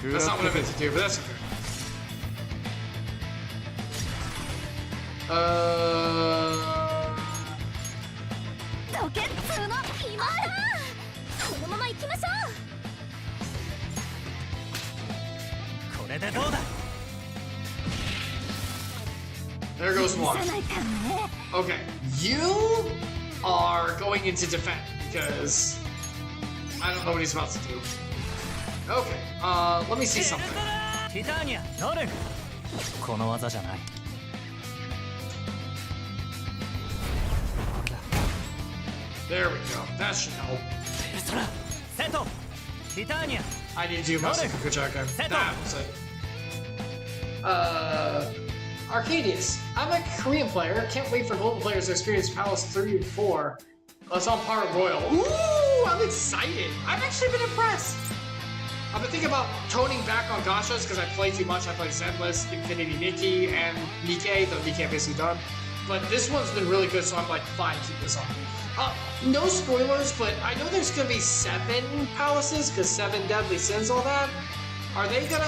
That's not what I meant to do, but that's okay. ロケッツの暇だ。このまま行きましょう。これでどうだ。 There goes 許 one. さないからね。 Okay, you are going into defend because I don't know what he's about to do. Okay, let me see something. ティターニアノルン、この技じゃない。 There we go. That should help. ペルソナセトティターニア I need to do my second Kujaku. That was it. Arcadius. I'm a Korean player. Can't wait for global players to experience Palace 3 and 4. Let's on par with Royal. Ooh, I'm excited. I've actually been impressed. I've been thinking about toning back on gachas because I play too much. I play Zenless, Infinity Nikki, and Nikkei, though Nikkei I'm basically done. But this one's been really good, so I'm like, fine, keep this on. No spoilers, but I know there's gonna be 7 palaces because 7 deadly sins, all that. Are they gonna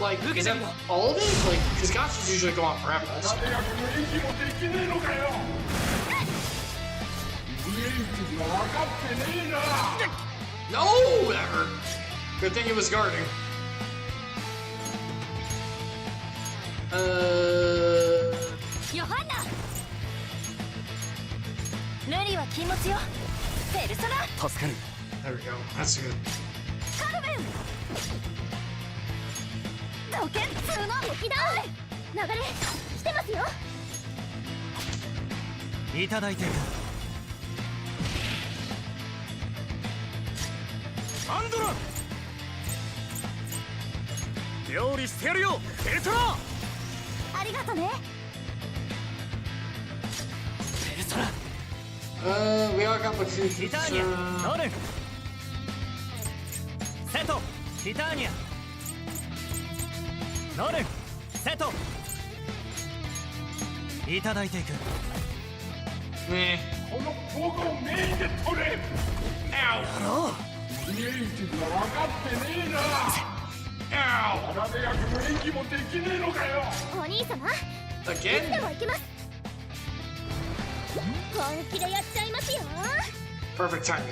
like? Is that all of it? Like, because gachas usually go on forever. So. No, that hurt. Good thing it was guarding. ヨハンナ。無理は禁物よ。ペルソナ。助かる。 There we go. That's good. カルメン。ロケッツの敵だ。流れ来てますよ。いただいていく。アンドラ。料理してやるよ、ペルトラ。ありがとね。ペルソナ。 We all got the ティターニアノルンセトティターニアノルンセトいただいていく。 Meh. このポゴをメインで取れ。 Ow. イメージが分かってねえな。 Ow. 体役の演技もできねえのかよ。お兄様。いつで Again? も行きます。本気でやっちゃいますよ。 Perfect timing.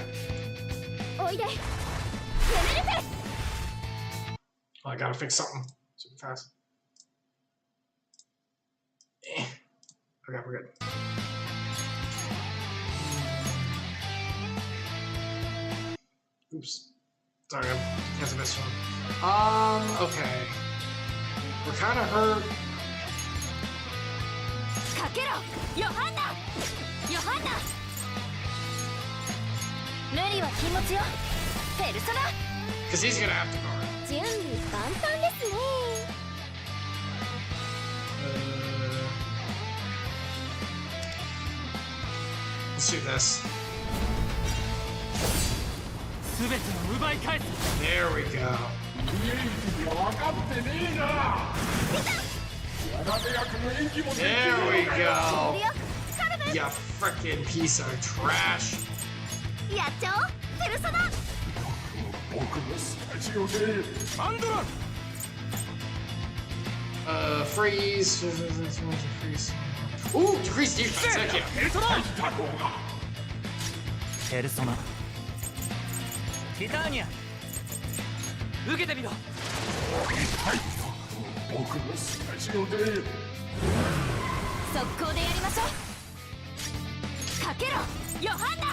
おいで。やめるぜ。 Oh, I gotta fix something super fast. Okay, we're good. Oops. Sorry, I guess I missed one. Okay. We're kind of hurt. かけろ、ヨハンナ。ヨハンナ。無理は禁物よ。ペルソナ。 Because he's gonna have to guard. 準備万端ですね。Let's do this. すべてを奪い返す。 There we go. イメージが分かってねえな。体役の演技もできね There え we のかよ。 go. よ、カルメン。 You freaking piece of trash. やっちゃおう、ペルソナ。僕のスタジオで。アンドラ Freeze. Freeze. Ooh, decrease defense. Heck yeah. ペルソナ大した方が。ペルソナティターニア受けてみろ。僕のスタジオで。速攻でやりましょう。かけろ、ヨハンナ。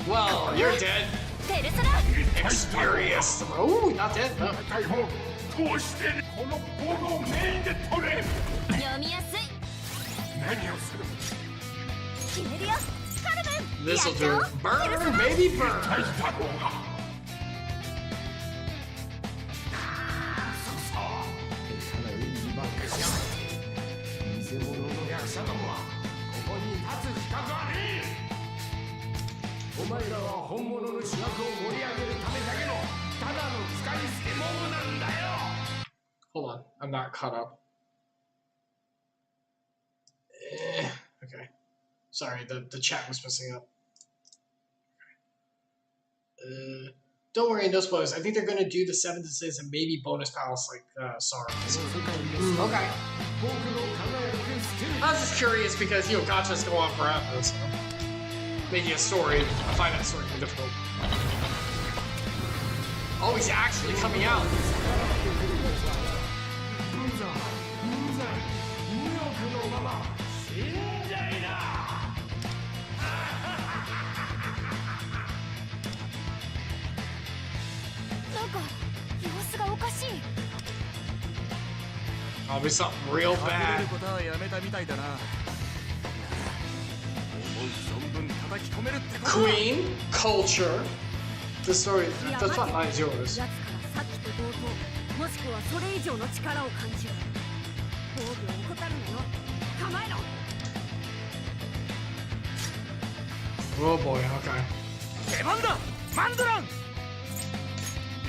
Well, you're dead. ペルソナ。 Experienced. Ooh, not dead. No. 大砲どうしてこのポゴをメインで取れ。読みやすい。何をする。決めるよ、カルメン。 This'll やっちゃお do. う、ペルソ Burn, ナ。 baby, burn. 大した方が。偽物の役者どもはここに立つ資格はねえ。お前らは本物の主役を盛り上げるためだけのただの使い捨てモブなんだよ。 Hold on. I'm not caught up. Okay. Sorry, the chat was messing up. Don't worry, no spoilers. I think they're gonna do the 7 to 6 and maybe bonus palace like Sorrow. Okay. 僕の輝き I was just curious because, gachas go on forever, so making a story, I find that story more difficult. Oh, he's actually coming out. Probably something real 隠れ bad. ることはやめたみたいだな。思う存分叩き込めるってことだ。 Queen, culture. The story, the spotlight is yours. 奴からさっきと同等、もしくはそれ以上の力を感じる。防御を怠るなよ。構えろ。 Oh boy, okay. 出番だ、マンドラン。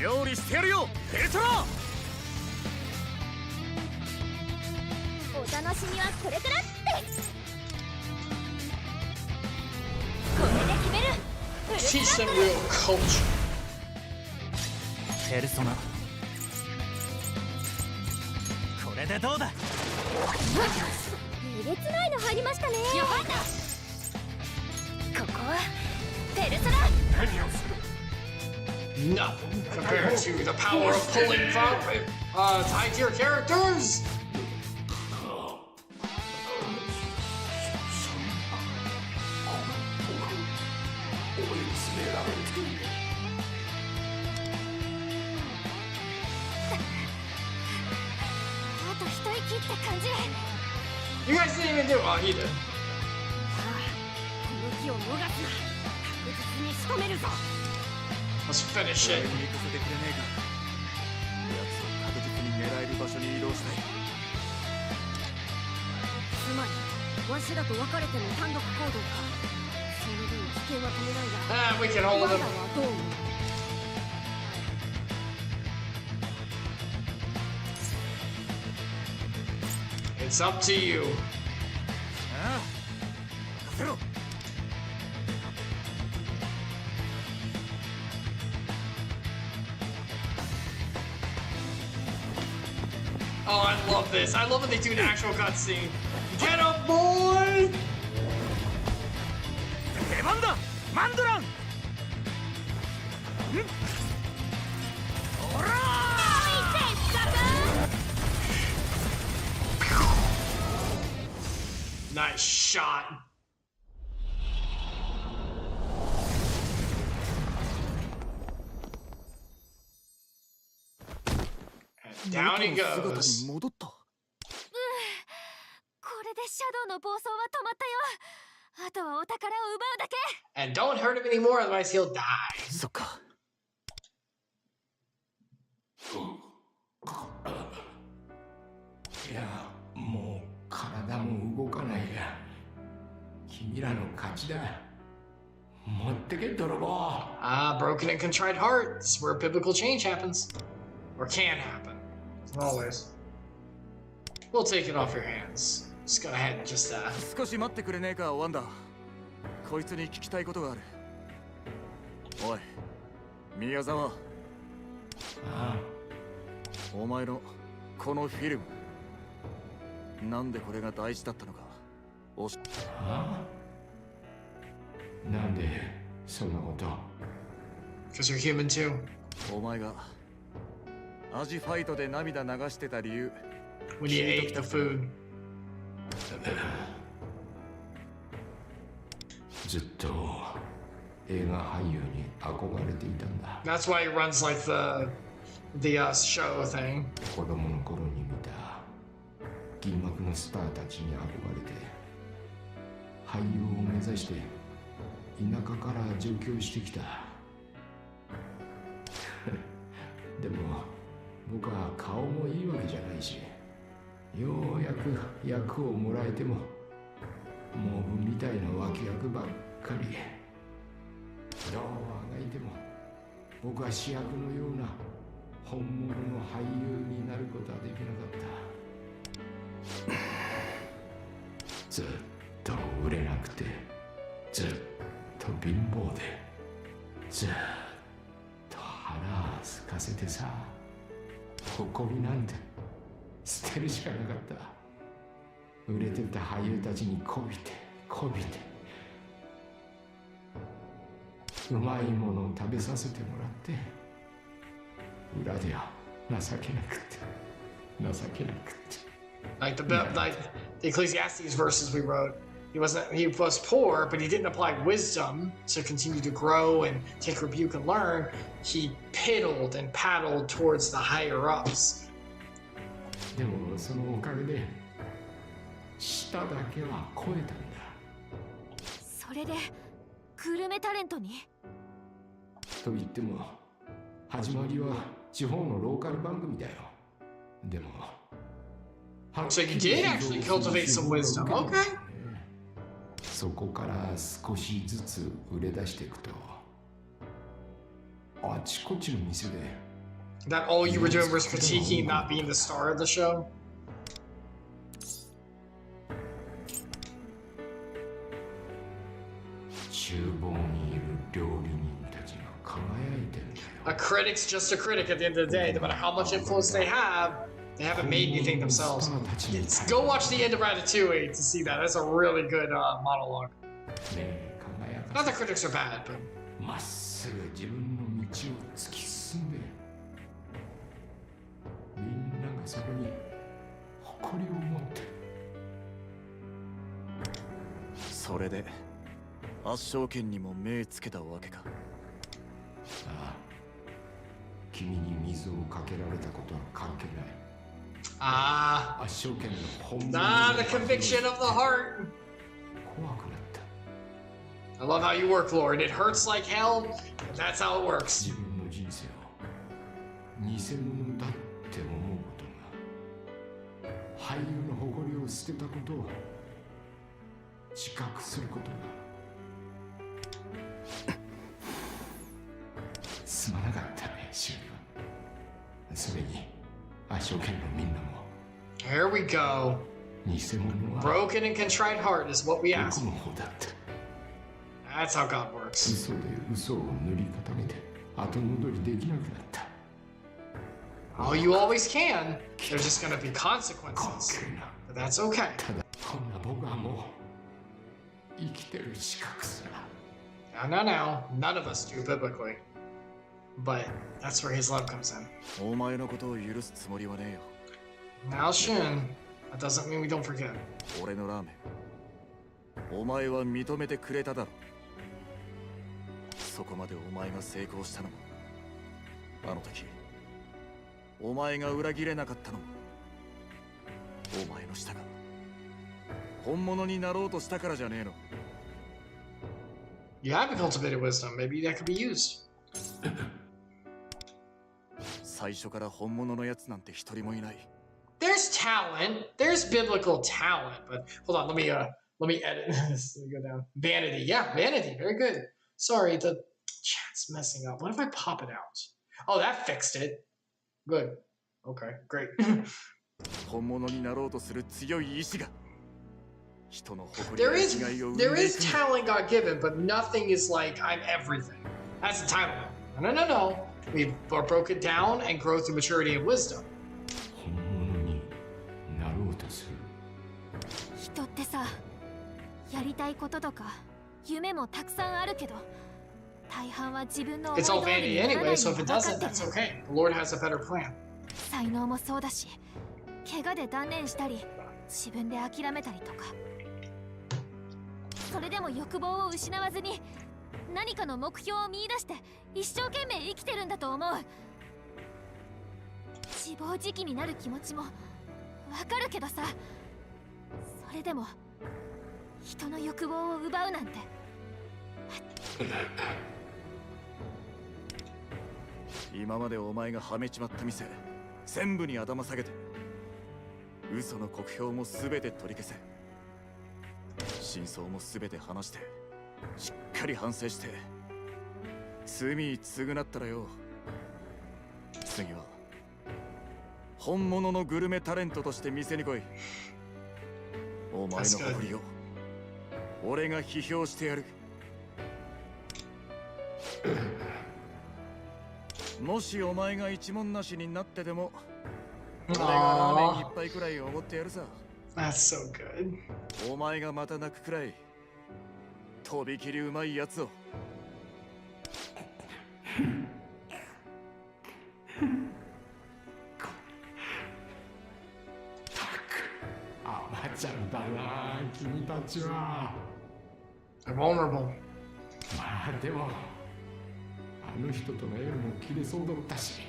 料理してやるよ、ペルトラ。お楽しみはこれからって。これで決める。 Teach them real culture. ペルソナ。これでどうだ。えげつないの入りましたね。やばいな。ここはペルソナ。 Nothing compared to the power of pulling from high tier characters. You guys didn't even do it. Oh, he did. Let's finish it. 行かせてくれねえか。奴を確実に狙える場所に移動したい。つまりわしらと別れての単独行動か。その分危険は止めないが。 We can hold ワンダ him. はどう思う？ It's up to you. ああ、任せろ。 Oh, I love this. I love when they do an actual cutscene. Get up, boy! 出番だ、マンドラン。おらー。 Nice shot. And down he 元の姿 goes. に戻った。これでシャドウの暴走は止まったよ。あとはお宝を奪うだけ。 And don't hurt him anymore, otherwise he'll die. そっか。いや、もう体も動かないや。君らの勝ちだ。持ってけ、泥棒。Ah, broken and contrite heart. This is where biblical change happens. Or can happen. Not always. We'll take it off your hands. Just go ahead and just, 少し待ってくれねえか、ワンダ。こいつに聞きたいことがある。おい、宮沢。ああ、お前のこのフィルム、なんでこれが大事だったのか。ああ、なんでそんなこと。 because you're human too. お前がアジファイトで涙流してた理由。 When you ate the food. ずっと映画俳優に憧れていたんだ。 That's why he runs like the show thing. 子供の頃に見た銀幕のスターたちに憧れて俳優を目指して田舎から上京してきた。でも僕は顔もいいわけじゃないし、ようやく役をもらえてもモブみたいな脇役ばっかり。どうあがいても僕は主役のような本物の俳優になることはできなかった。ずっと売れなくて、ずっと貧乏で、ずっと腹すかせてさ、誇りなんて捨てるしかなかった。売れてた俳優たちにこびてうまいものを食べさせてもらって裏では情けなくって。 Like the Ecclesiastes verses we wrote. He was poor, but he didn't apply wisdom to continue to grow and take rebuke and learn. He piddled and paddled towards the higher ups. でもそのおかげで舌だけは超えたんだ。それでグルメタレントに。と言っても始まりは地方のローカル番組だよ。でも So you did actually cultivate some wisdom. Okay. そこから少しずつ売れ出していくとあちこちの店で That all you were doing was critiquing, not being the star of the show? 厨房にいる料理人たちが輝いてるんだよ。 A critic's just a critic at the end of the day. No matter how much influence they haven't made anything themselves. Go watch the end of Ratatouille to see that. That's a really good monologue. 輝 Not か that critics are bad, but まっすぐ自分の道を突き進んでみんながそこに誇りを持ってそれで圧勝剣にも目つけたわけか。ああ君に水をかけられたことは関係ない。 ah, 圧勝剣の本物 the conviction of the heart. 怖くなった。 I love how you work, Lord. It hurts like hell, but that's how it works. 自分の人生を偽物だって思うことが俳優の誇りを捨てたことを自覚することがすまなかったね、シュリは。それに圧勝剣のみんなも Here we go. 偽物は Broken and contrite heart is what we 僕 ask. の方だった。 That's how God works. 嘘で嘘を塗り固めて後戻りできなくなった。 Oh, you always can. There's just gonna be 滑 consequences. 稽な。 But that's okay. ただこんな僕はもう生きてる資格すら No. None of us do biblically. But that's where his love comes in. お前のことを許すつもりはねえよ。 Now, Shin, that doesn't mean we don't forget. 俺のラーメンお前は認めてくれただろ。そこまでお前が成功したのもあの時お前が裏切れなかったのもお前の舌が本物になろうとしたからじゃねえの。 You haven't cultivated wisdom. Maybe that could be used. 最初から本物のやつなんて一人もいない。 There's talent. There's biblical talent. But hold on, let me edit this. Let me go down. Vanity. Yeah, vanity. Very good. Sorry, the chat's messing up. What if I pop it out? Oh, that fixed it. Good. Okay, great. 本物になろうとする強い意志が人の誇り There や is 違いを生んで there い is く。 talent God given, but nothing is like I'm everything. That's entitlement. No. We broke it down and grow through maturity and wisdom. 本物になろうとする。人ってさ、やりたいこととか夢もたくさんあるけど、大半は自分の思い It's 通 all りに vanity ならない anyway, so の if が it 分か doesn't, って that's る。 okay. The Lord has a better plan. 才能もそうだし、怪我で断念したり、自分で諦めたりとか。それでも欲望を失わずに何かの目標を見出して一生懸命生きてるんだと思う。自暴自棄になる気持ちもわかるけどさ、それでも人の欲望を奪うなんて。今までお前がはめちまった店全部に頭下げて嘘の酷評も全て取り消せ。真相も全て話してしっかり反省して罪償ったらよ、次は本物のグルメタレントとして店に来い。お前の誇りを俺が批評してやる。もしお前が一文なしになってでも俺がラーメン一杯くらいおごってやるさ。That's so good. お前がまた泣くくらいとびきりうまいやつを。赤ちゃんだな君たちは。 They're vulnerable. まあでもあの人との縁も切れそうだったし、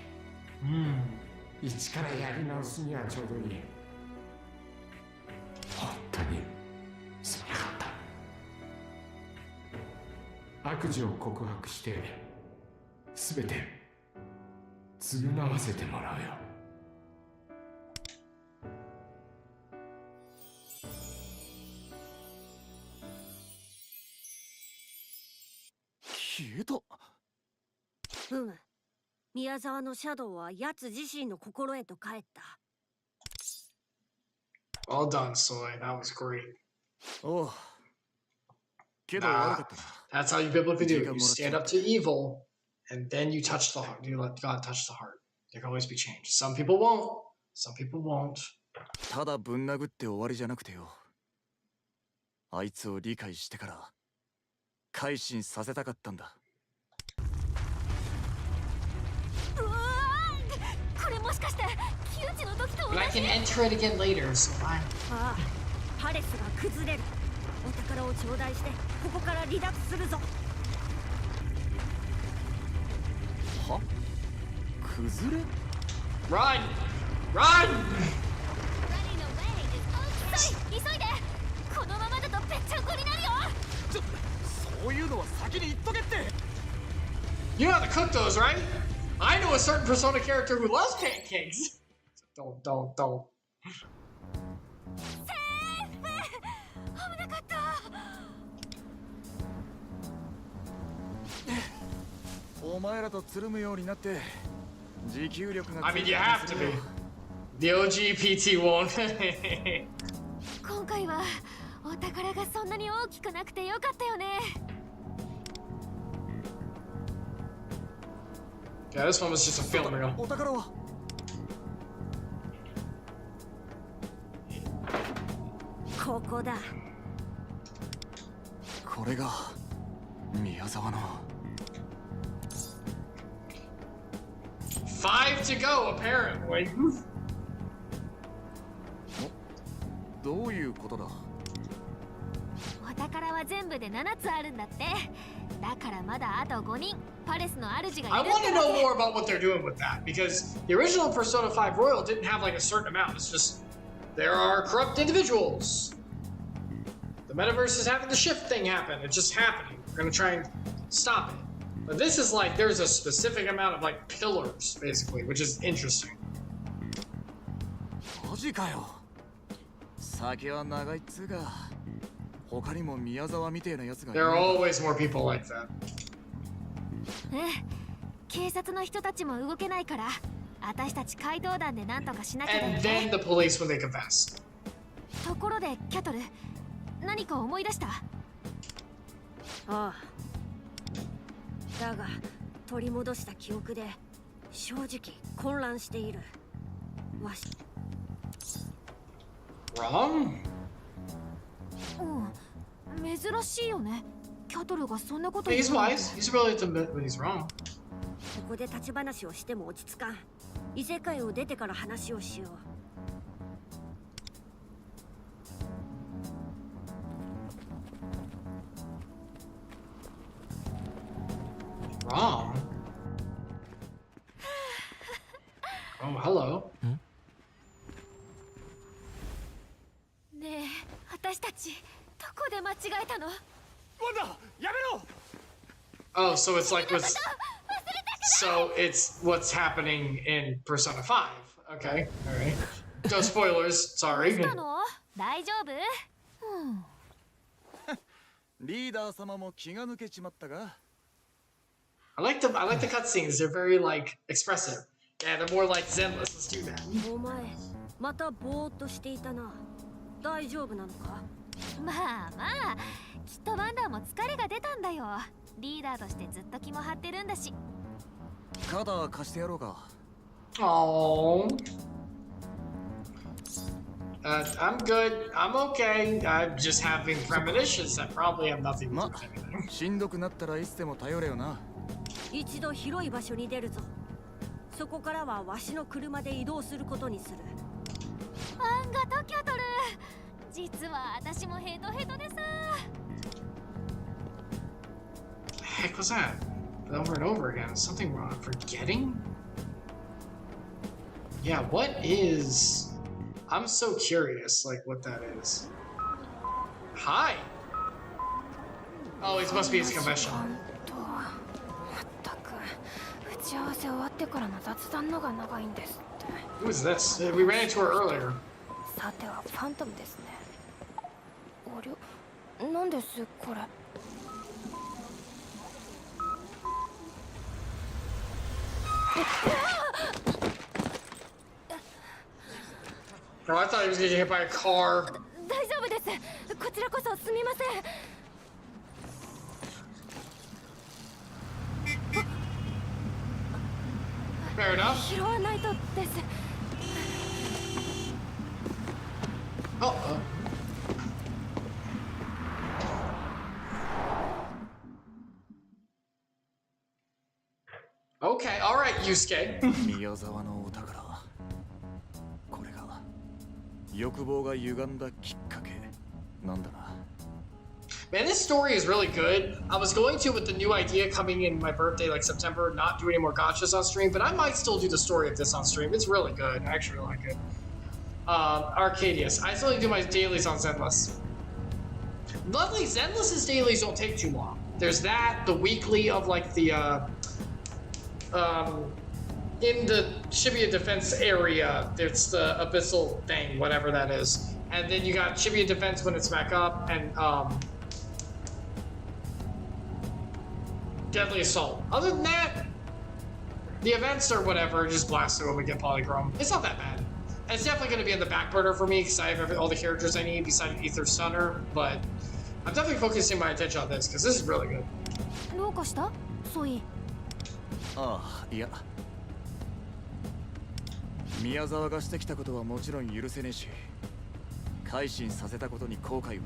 一からやり直すにはちょうどいい。本当にすまなかった。悪事を告白して全て償わせてもらうよ。消えた。宮沢のシャドウは奴自身の心へと帰った。 Well done, Soy. That was great. おう。けど悪かったな。 That's how you biblically do it. You stand up to evil, and then you touch the heart. You let God touch the heart. There can always be change. Some people won't. Some people won't. ただぶん殴って終わりじゃなくてよ。あいつを理解してから改心させたかったんだ。うわー、これもしかして窮地の時と同 But I じ。 can enter it again later, so I. ああ、パレスが崩れる。お宝を頂戴してここから離脱するぞ。は？崩れ？ Run! Run! 急いで、このままだとぺっちゃんこになるよ。そういうのは先に言っとけって。 You know how to cook those, right? I know a certain Persona character who loves pancakes. Don't. 危なかった。お前らとつるむようになって持久力が I mean, you have to be. The OG PT won't. 今回はお宝がそんなに大きくなくてよかったよね。 Yeah, this one was just a film reel. お宝はここだ。これが宮沢の。 5 to go, apparently. どういうことだ。お宝は全部で7つあるんだって。だからまだあと5人パレスの主が I いる want って to わ know け。 more about what they're doing with that because the original Persona 5 Royal didn't have like a certain amount. It's just there are corrupt individuals. The metaverse is having the shift thing happen. It's just happening. We're gonna try and stop it. But this is like there's a specific amount of like pillars basically, which is interesting. マジかよ。先は長いっつうが他にも宮沢みてえなやつがい There る are always more people like that. 警察の人たちも動けないから私たち怪盗団で何とかしなきゃだよ And then ね。 the police when they confess. ところでキャトル、何か思い出した？ああ。だが取り戻した記憶で正直混乱している。わし。Wrong? うん、珍しいよね。キャトルがそんなこと He's うなんて wise. He's really to admit when he's wrong. ここで立ち話をしても落ち着かん。異世界を出てから話をしよう。 Wrong? Oh, hello. ねえ、私たちどこで間違えたの？ワンダやめろ。 Oh, so it's like what's so it's what's happening in Persona 5. Okay, all right. No spoilers. ど Sorry. うしたの？大丈夫？リーダー様も気が抜けちまったが。 I like the cutscenes. They're very like expressive. Yeah, they're more like Zenless. Let's do that. お前またぼーっとしていたな。大丈夫なのか？まあまあ、きっとワンダーも疲れが出たんだよ。リーダーとしてずっと気も張ってるんだし。肩貸してやろうか。 Oh. I'm good. I'm okay. I'm just having premonitions that probably have nothing to do ま with anything. しんどくなったらいつでも頼れよな。一度広い場所に出るぞ。そこからはわしの車で移動することにする。あんがとキャトル。実は私もヘトヘトでさ。Heck was that? Over and over again. Is something wrong? Forgetting? Yeah, what is... I'm so curious, like, what that is. Hi! Oh, it must be his confession. まったく打ち合わせ終わってからの雑談のが長いんですって。 Who is this? We ran into her earlier. さてはファントムですね。あれ、なんですこれ。Oh, I thought he was getting hit by a car. 大丈夫です。こちらこそすみません。 Fair enough. 拾わないとです。 Oh, Okay, alright, Yusuke. 宮沢のお宝。これが欲望が歪んだきっかけなんだな。 Man, this story is really good. I was going to, with the new idea coming in my birthday, like September, not do any more gotchas on stream, but I might still do the story of this on stream. It's really good. I actually like it. Arcadius. I still do my dailies on Zenless. Luckily, Zenless's dailies don't take too long. There's that, the weekly of like the, in the Shibuya Defense area, there's the Abyssal thing, whatever that is. And then you got Shibuya Defense when it's back up, and, Deadly Assault. Other than that, the events or whatever, just blast through when we get Polychrome. It's not that bad. And it's definitely going to be in the back burner for me because I have all the characters I need besides Ether Stunner, but I'm definitely focusing my attention on this because this is really good. どうかした？ソイ。ああ、いや。宮沢がしてきたことはもちろん許せねえし、改心させたことに後悔はね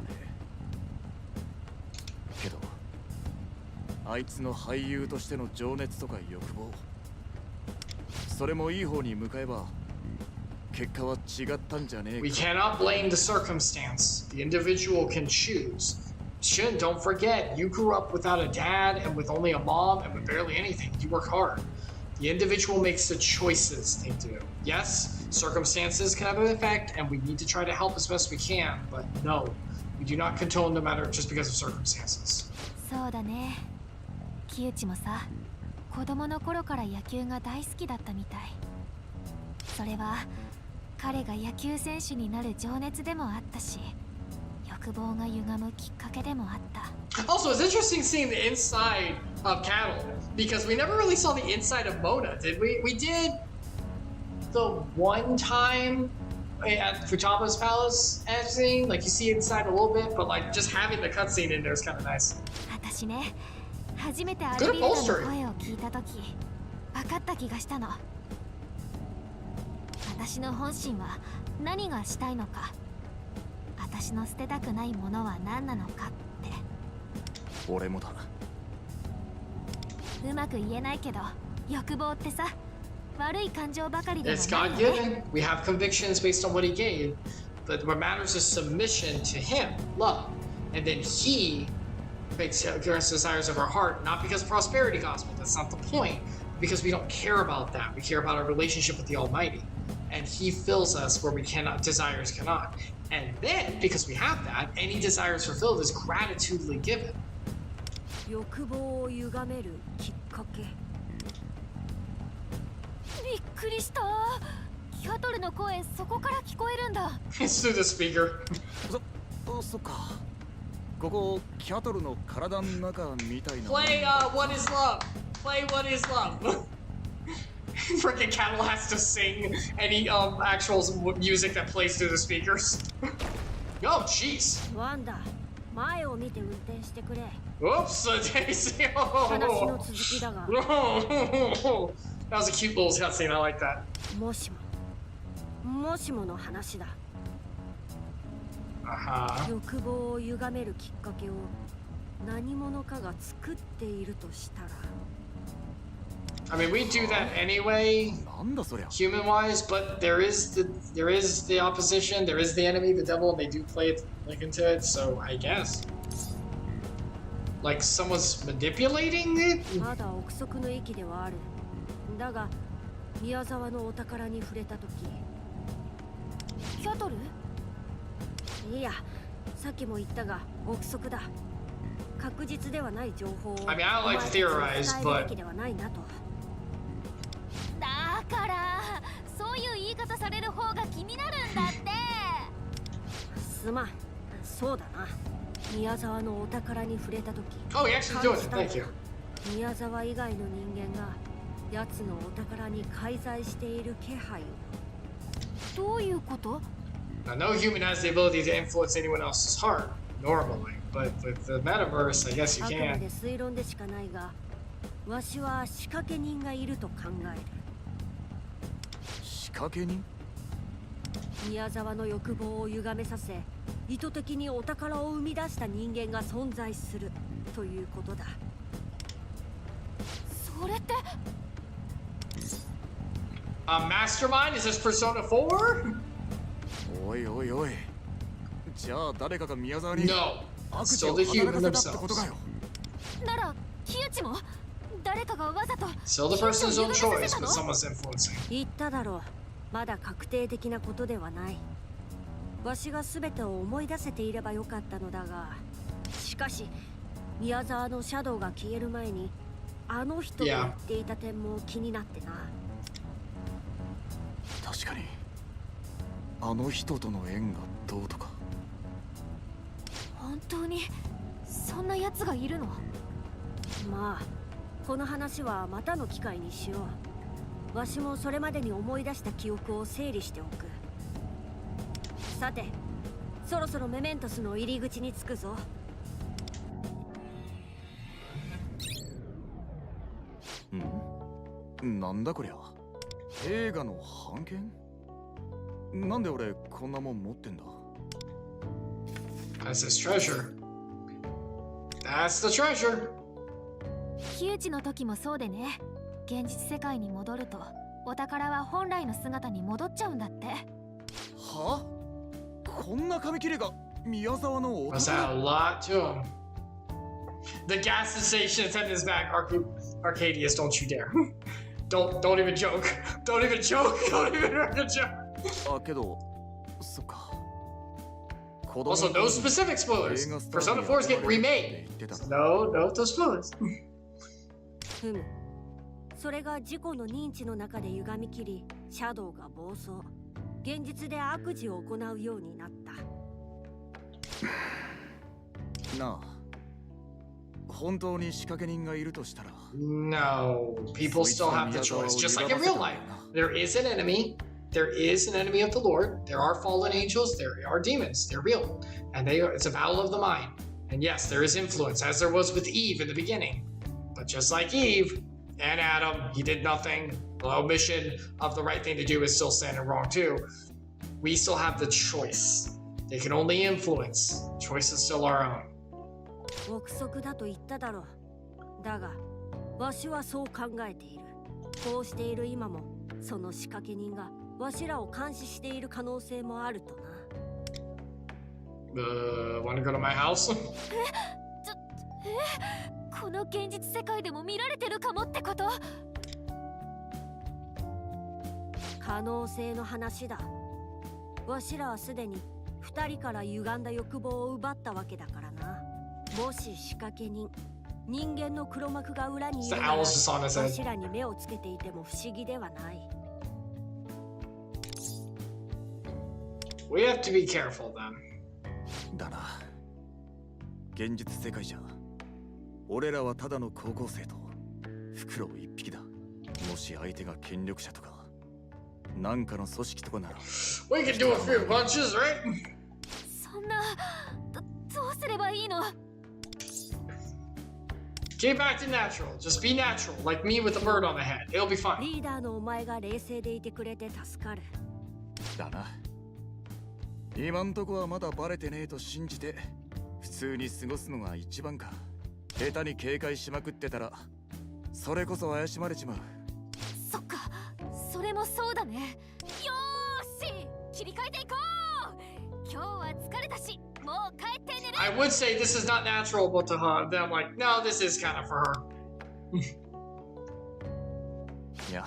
え。けど、あいつの俳優としての情熱とか欲望、それもいい方に向かえば、結果は違ったんじゃねえか。 We cannot blame the circumstance. The individual can choose. Shun, don't forget, you grew up without a dad and with only a mom and with barely anything. You work hard. The individual makes the choices they do. Yes, circumstances can have an effect, and we need to try to help as best we can, but no, we do not condone the matter just because of circumstances. そうだね。木内もさ、子供の頃から野球が大好きだったみたい。それは彼が野球選手になる情熱でもあったし、欲望が歪むきっかけでもあった。 Also, it's interesting seeing the inside of Cattle, because we never really saw the inside of Mona, did we? We did the one time at Futaba's Palace scene, like you see inside a little bit, but like just having the cutscene in there is kind of nice. 私ね、初めてアルビーダの声を聞いたとき、分かった気がしたの。私の本心は何がしたいのか、私の捨てたくないものは何なのかって。俺もだ。うまく言えないけど、欲望ってさ、悪い感情ばかりでも It's ない God よね。 given. We have convictions based on what he gave, but what matters is submission to him, love. And then he makes grants the desires of our heart, not because of prosperity gospel. That's not the point. Because we don't care about that. We care about our relationship with the Almighty. And he fills us where we cannot, desires cannot. And then, because we have that, any desires fulfilled is gratitudely given. 欲望を歪めるきっかけ。びっくりした。キャトルの声、そこから聞こえるんだ。 It's through the speaker. そっか。ここキャトルの体の中みたいな。 Play, What is Love? Play What is Love? Freaking Cattle has to sing any actual music that plays through the speakers. Oh, jeez. ワンダ、前を見て運転してくれ。 Oops, Daisy. 話の Oh. 続きだが、 That was a cute little cutscene. I like that. もしもの話だ。Uh-huh. 欲望を歪めるきっかけを何者かが作っているとしたら I mean, we do that anyway, なんだそりゃ。 human-wise, but there is the opposition, there is the enemy, the devil, and they do play it like into it. So I guess, like someone's manipulating it. まだ憶測の域ではある。だが宮沢のお宝に触れた時、キャトル？いや、さっきも言ったが憶測だ。確実ではない情報を I mean, I don't like to theorize, お前たちに伝えるべきではないなと。だからそういう言い方される方が気になるんだって。すまん、そうだな。宮沢のお宝に触れた時、 Oh, you actually doing it. Thank you. 宮沢以外の人間が奴のお宝に介在している気配を。どういうこと？ Now, no human has the ability to influence anyone else's heart normally, but with the metaverse, I guess you あくま can. で推論でしかないが、わしは仕掛け人がいると考える。仕掛け人？宮沢の欲望を歪めさせ、意図的にお宝を生み出した人間が存在するということだ。それって A mastermind? Is this Persona 4? おいおいおい。じゃあ誰かが宮沢に No. 悪事 Still を the 働 human かせたってことか themselves. よ。なら木内も誰かがわざと Still the 木内を person's own 歪めさ choice, せた but の？ someone's influencing. 言っただろう。まだ確定的なことではない。わしが全てを思い出せていればよかったのだが、しかし宮沢のシャドウが消える前にあの人と言っていた点も気になってな。確かに。あの人との縁がどうとか。本当にそんな奴がいるの？まあこの話はまたの機会にしよう。わしもそれまでに思い出した記憶を整理しておく。さて、そろそろメメントスの入り口に着くぞ。なんだこりゃ。映画の版権？なんで俺こんなもん持ってんだ？ That's his treasure. That's the treasure. 木内の時もそうでね。現実世界に戻るとお宝は本来の姿に戻っちゃうんだって。は？こんな紙切れが宮沢のお Must 宝？ add a lot to him. The gas station attendant's back. Arcadius, don't you dare. Don't even joke. Don't even joke. Don't even make a joke. あ、けど、そっか。 Also, no specific spoilers. Persona 4 is getting remade. No spoilers. ふむ。それが事故の認知の中で歪み切り、シャドウが暴走。現実で悪事を行うようになった。なあ、本当に仕掛け人がいるとしたら。 No, people still have the choice, just like in real life. There is an enemy. There is an enemy of the Lord. There are fallen angels. There are demons. They're real, and it's a battle of the mind. And yes, there is influence, as there was with Eve in the beginning. But just like Eve and Adam, he did nothing. The omission of the right thing to do is still sin and wrong too. We still have the choice. They can only influence. Choice is still our own. 憶測だと言っただろう。だが、わしはそう考えている。こうしている今も、その仕掛け人がわしらを監視している可能性もあるとな。Wanna go to my house? この現実世界でも見られてるかもってこと？可能性の話だ。わしらはすでに二人から歪んだ欲望を奪ったわけだからな。もし仕掛け人、人間の黒幕が裏にいるなら、わしらに目をつけていても不思議ではない。We have to be careful then. だな。現実世界じゃ、俺らはただの高校生とフクロウ一匹だ。もし相手が権力者とか、なんかの組織とかなら。We can do a few punches, right? そんな、どうすればいいの？Get back to natural. Just be natural, like me with a bird on the head. It'll be fine. リーダーのお前が冷静でいてくれて助かる。だな。今んとこはまだバレてねえと信じて普通に過ごすのが一番か。下手に警戒しまくってたらそれこそ怪しまれちまう。そっか、それもそうだね。よーし、切り替えていこう。今日は疲れたし、もう帰って寝る。 I would say this is not natural, but to her, then I'm like, no, this is kind of for her. いや、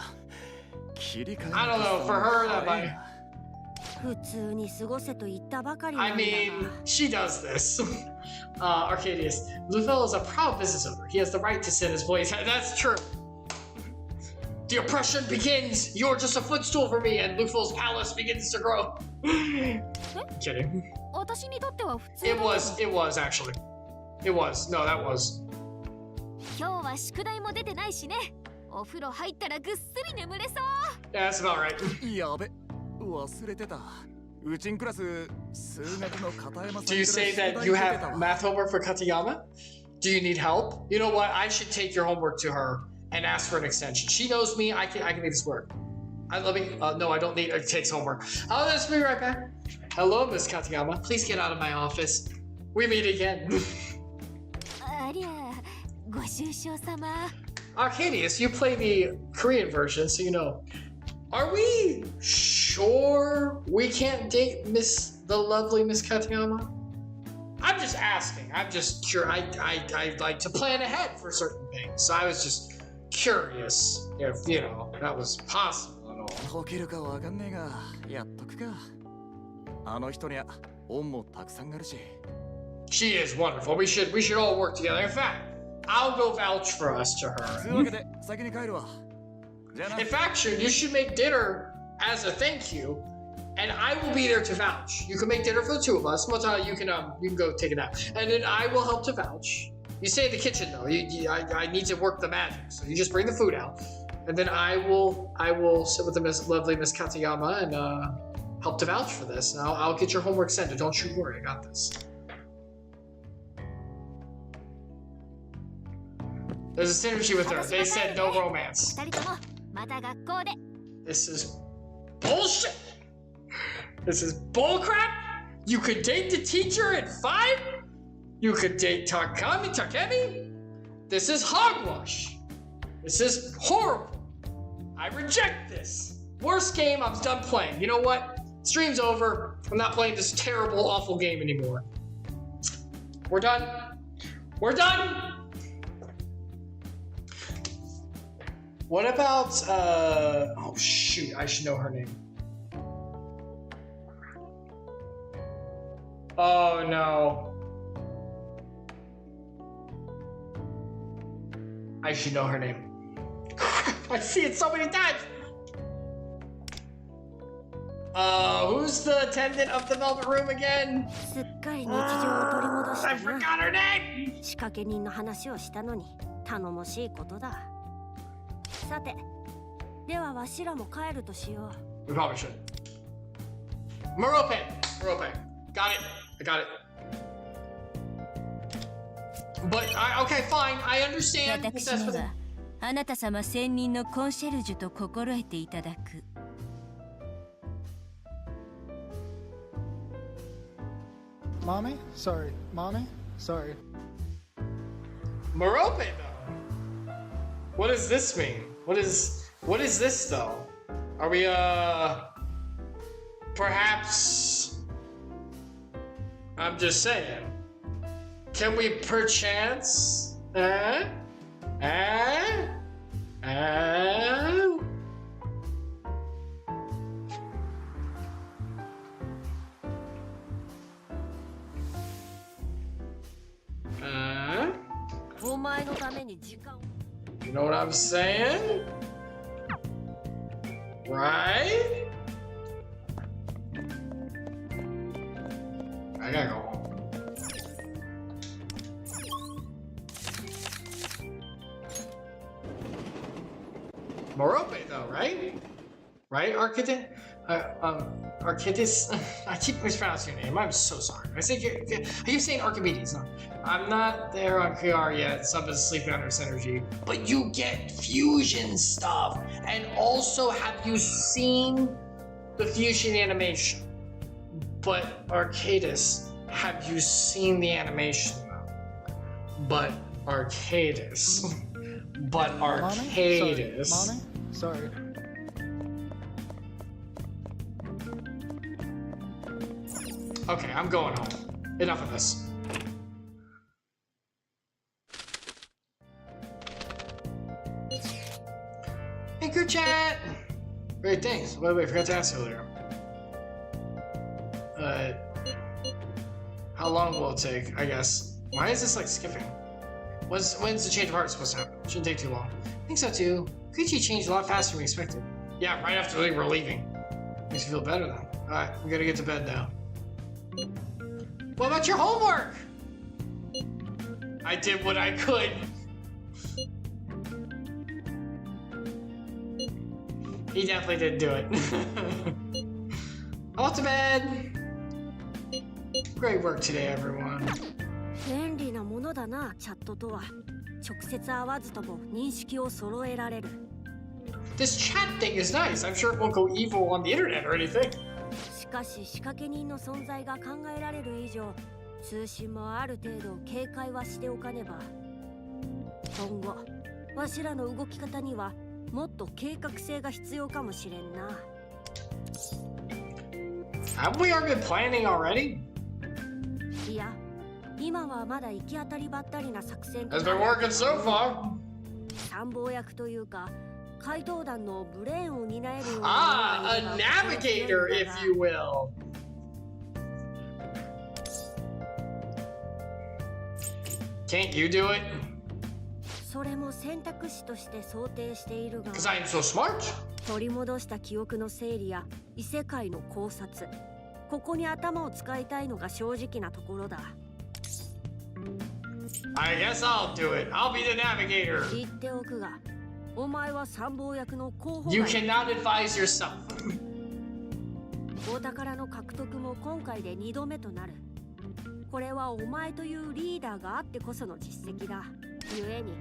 切り替え I don't know, for her, that might. 普通に過ごせと言ったばかりな I んだが。 mean, she does this. Arcadius, Lufel is a proud business owner. He has the right to send his boys. That's true. The oppression begins. You're just a footstool for me, and Lufel's palace begins to grow. Kidding. 私にとっては普通 It だけど。 it was actually. It was. No, that was. 今日は宿題も出てないしね。お風呂入ったらぐっすり眠れそう。 Yeah, that's about right. やべ、忘れてた。うちんクラス数学の片山さん Do you say that you have math homework for Katayama? Do you need help? You know what? I should take your homework to her and ask for an extension. She knows me. I can make this work. Let me. No, I don't need. It takes homework. I'll just be right back. Hello, Miss Katayama. Please get out of my office. We meet again. ありゃ、ご愁傷様。 Arcadius, you play the Korean version, so you know. Are we sure we can't date the lovely Miss Katayama? I'm just asking. I'm just sure. I like to plan ahead for certain things. So I was just curious if, you know, that was possible at all. 解けるかわかんねえが、やっとくか。あの人には恩もたくさんあるし。 She is wonderful. We should all work together. In fact, I'll go vouch for us to という her. わけで先に帰るわ。じゃあな。 In fact, you should make dinner as a thank you, and I will be there to vouch. You can make dinner for the two of us. But you can go take a nap, and then I will help to vouch. You stay in the kitchen though. I need to work the magic, so you just bring the food out, and then I will sit with the lovely Miss Katayama and help to vouch for this. And I'll get your homework sent. Don't you worry, I got this. There's a synergy with her. They said no romance. 二人ともまた学校で。 This is bullshit. This is bullcrap. You could date the teacher at 5? You could date Takemi? This is hogwash. This is horrible. I reject this. Worst game, I'm done playing. You know what? Stream's over. I'm not playing this terrible, awful game anymore. We're done. We're done. What about, oh shoot, I should know her name. Oh no. I should know her name. I see it so many times. Who's the attendant of the Velvet Room again? すっかり日常を取り戻し I たな。 forgot her name! 仕掛け人の話をしたのに頼もしいことだ。さて、ではわしらも帰るとしよう。 We probably should. Merope! Merope. Got it. I got it. But, okay, fine. I understand. 私 That's に what- はあなた様専任のコンシェルジュと心得ていただく。 Mommy? Sorry. Mommy? Sorry. Merope, though. What does this mean? What is this, though? Are we, perhaps... I'm just saying. Can we perchance... Uh? お前のために時間を。 You know what I'm saying? Right? I gotta go home. Merope, though, right? Right, Archidus? Archidus? I keep mispronouncing your name. I'm so sorry. I keep saying Archimedes. No, I'm not there on KR yet. Sub is sleeping under synergy. But you get fusion stuff. And also, have you seen the fusion animation? But Arcadis, have you seen the animation though? But Arcadis. But Arcadis. Mommy? Sorry. Okay, I'm going home. Enough of this. Hey, group chat! Great, thanks. By the way, I forgot to ask you earlier. How long will it take, I guess? Why is this like skipping? When's the change of heart supposed to happen? Shouldn't take too long. I think so too. Creature changed a lot faster than we expected. Yeah, right after we were leaving. Makes me feel better then. Alright, we gotta get to bed now. What about your homework? I did what I could. He definitely didn't do it. Off to bed. Great work today, everyone. 便利なものだな、チャットとは。直接会わずとも認識を揃えられる。This chat thing is nice. I'm sure it won't go evil on the internet or anything. しかし仕掛け人の存在が考えられる以上、通信もある程度警戒はしておかねば。今後、わしらの動き方にはもっと計画性が必要かもしれんな。Have we already been planning already? いや、今はまだ行き当たりばったりな作戦。Has been working so far. 参謀役というか、怪盗団のブレーンを担えるような。Ah, a navigator, if you will. Can't you do it? それも選択肢として想定しているが。Because I'm so smart. 取り戻した記憶の整理や異世界の考察。ここに頭を使いたいのが正直なところだ。I guess I'll do it. I'll be the navigator. 言っておくが、お前は参謀役の候補。 You cannot advise yourself. お宝の獲得も今回で2度目となる。これはお前というリーダーがあってこその実績だ。故に、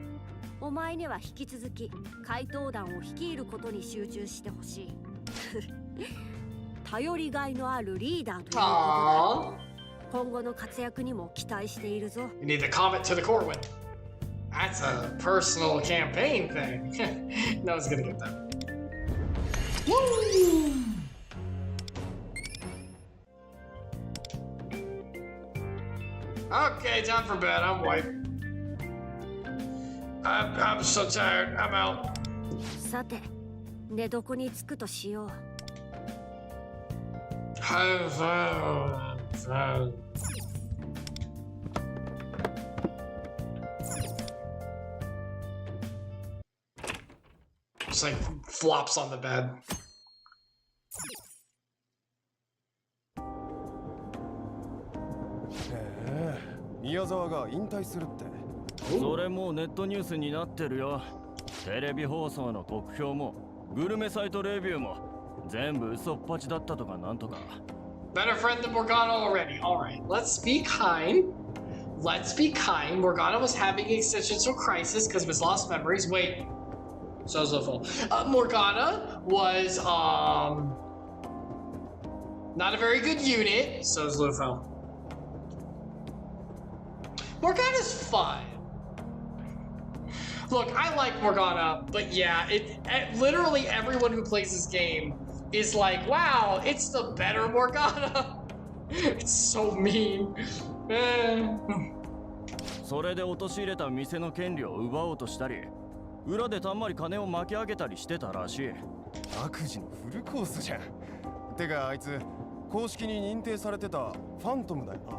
お前には引き続き怪盗団を率いることに集中してほしい。頼りがいのあるリーダーということだ。今後の活躍にも期待しているぞ。You need the comet to the Corwin. That's a personal campaign thing. No one's gonna get that. Woo! Okay, time for bed. I'm wiped. I'm so tired. I'm out. さて、寝床に着くとしよう。Just like flops on the bed. 宮沢が引退するって。それもうネットニュースになってるよ。テレビ放送の国評もグルメサイトレビューも全部嘘っぱちだったとかなんとか。 Better friend than Morgana already. Alright, let's be kind. Let's be kind. Morgana was having existential crisis because of his lost memories. Wait. So was Lufo. Morgana was not a very good unit. So is Lufo. Morgana's fun. Look, I like Morgana, but yeah, literally everyone who plays this game is like, wow, it's the better Morgana. It's so mean. それで陥れた店の権利を奪おうとしたり、裏でたんまり金を巻き上げたりしてたらしい。悪事のフルコースじゃん。てかあいつ公式に認定されてたファントムだよな。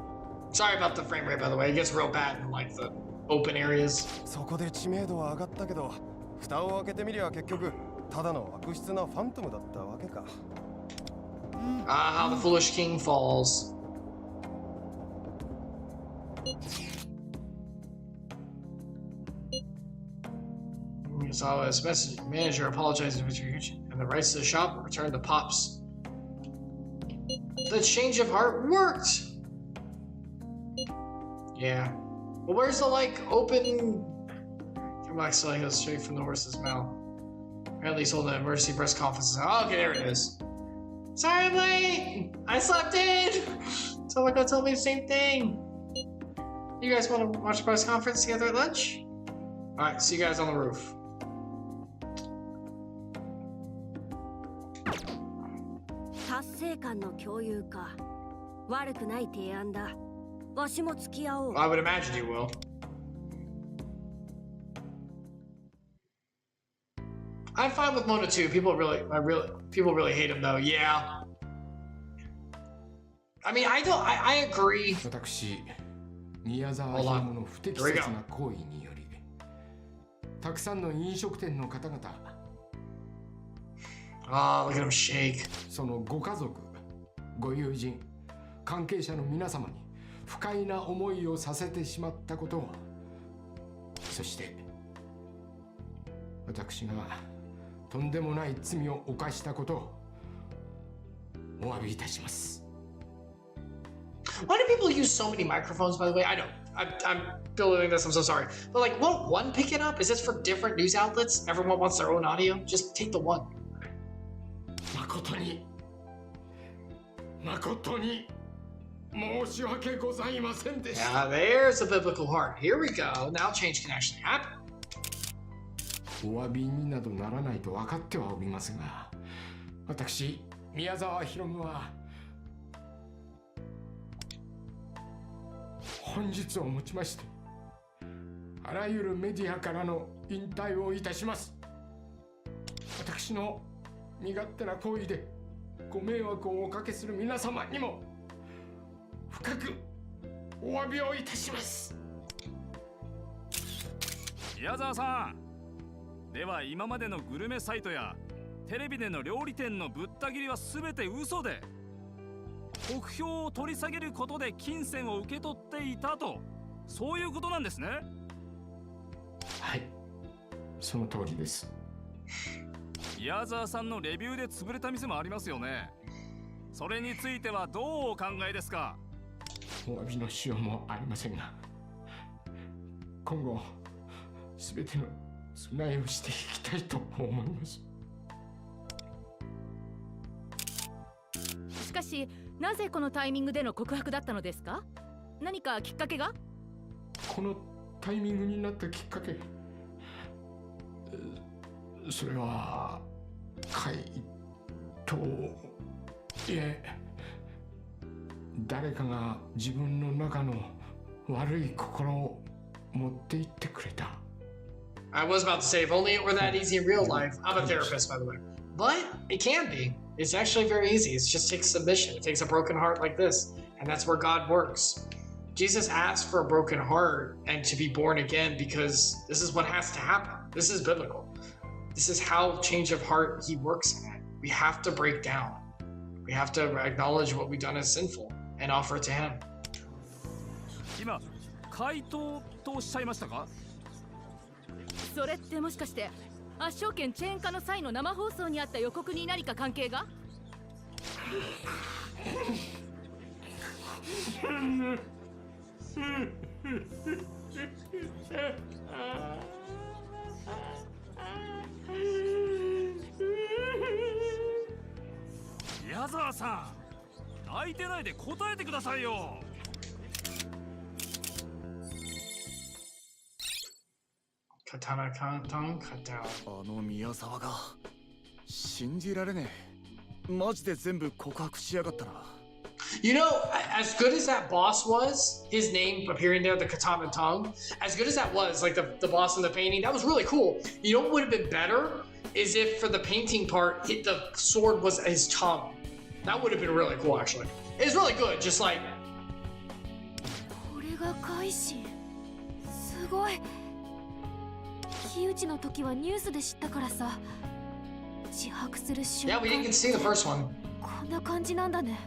Sorry about the frame rate, by the way. It gets real bad in like the open areas. そこで知名度は上がったけど、蓋を開けてみりゃ結局ただの悪質なファントムだったわけか。How the foolish king falls. Saw this message. Manager apologizes for and the rights to the shop returned to Pops. The change of heart worked. Yeah. Well, where's the like open? Max selling goes straight from the horse's mouth. Apparently, he's holding an emergency press conference. Oh, okay, there it is. Sorry I'm late! I slept in! Someone go tell me the same thing. You guys want to watch the press conference together at lunch? Alright, see you guys on the roof. I would imagine you will. I'm fine with Mona too. People really hate him though. Yeah. I mean, I agree. 私、宮沢ひろむの不適切な行為により、たくさんの飲食店の方々、look at him shake. そのご家族、ご友人、関係者の皆様に不快な思いをさせてしまったことを、そして私がとんでもない罪を犯したことをお詫びいたします。Why do people use so many microphones, by the way? I know. I'm doing this, I'm so sorry. But like, won't one pick it up? Is this for different news outlets? Everyone wants their own audio? Just take the one. 誠に申し訳ございませんでした。Yeah, there's a biblical heart. Here we go. Now change can actually happen. お詫びになどならないと分かってはおりますが、私、宮沢ひろむは本日をもちましてあらゆるメディアからの引退をいたします。私の身勝手な行為でご迷惑をおかけする皆様にも深くお詫びをいたします。宮沢さん、では今までのグルメサイトやテレビでの料理店のぶった切りは全て嘘で、目標を取り下げることで金銭を受け取っていたと、そういうことなんですね。はい、その通りです。宮沢さんのレビューで潰れた店もありますよね。それについてはどうお考えですか？お詫びのしようもありませんが、今後すべての償いをしていきたいと思います。しかし、なぜこのタイミングでの告白だったのですか？何かきっかけが？このタイミングになったきっかけ、それは怪盗、いえ、誰かが自分の中の悪い心を持っていってくれた。I was about to say, if only it were that easy in real life. I'm a therapist, by the way. But it can be. It's actually very easy. It just takes submission. It takes a broken heart like this. And that's where God works. Jesus asked for a broken heart and to be born again because this is what has to happen. This is biblical. This is how change of heart he works at. We have to break down. We have to acknowledge what we've done as sinful and offer it to him. 今、回答とおっしゃいましたか？それってもしかして圧勝券チェーン化の際の生放送にあった予告に何か関係が？宮沢さん、泣いてないで答えてくださいよ。Katana tongue cut down. あの宮沢が信じられねえ。マジで全部告白しやがったな。You know, as good as that boss was, his name appearing there, the katana tongue, as good as that was, like the boss in the painting, that was really cool. You know what would have been better is if for the painting part, the sword was his tongue. That would have been really cool, actually. It's really good, just like... これが開始。すごい。木内の時はニュースで知ったからさ。自白する瞬間。Yeah, we didn't get to see the first one. こんな感じなんだね。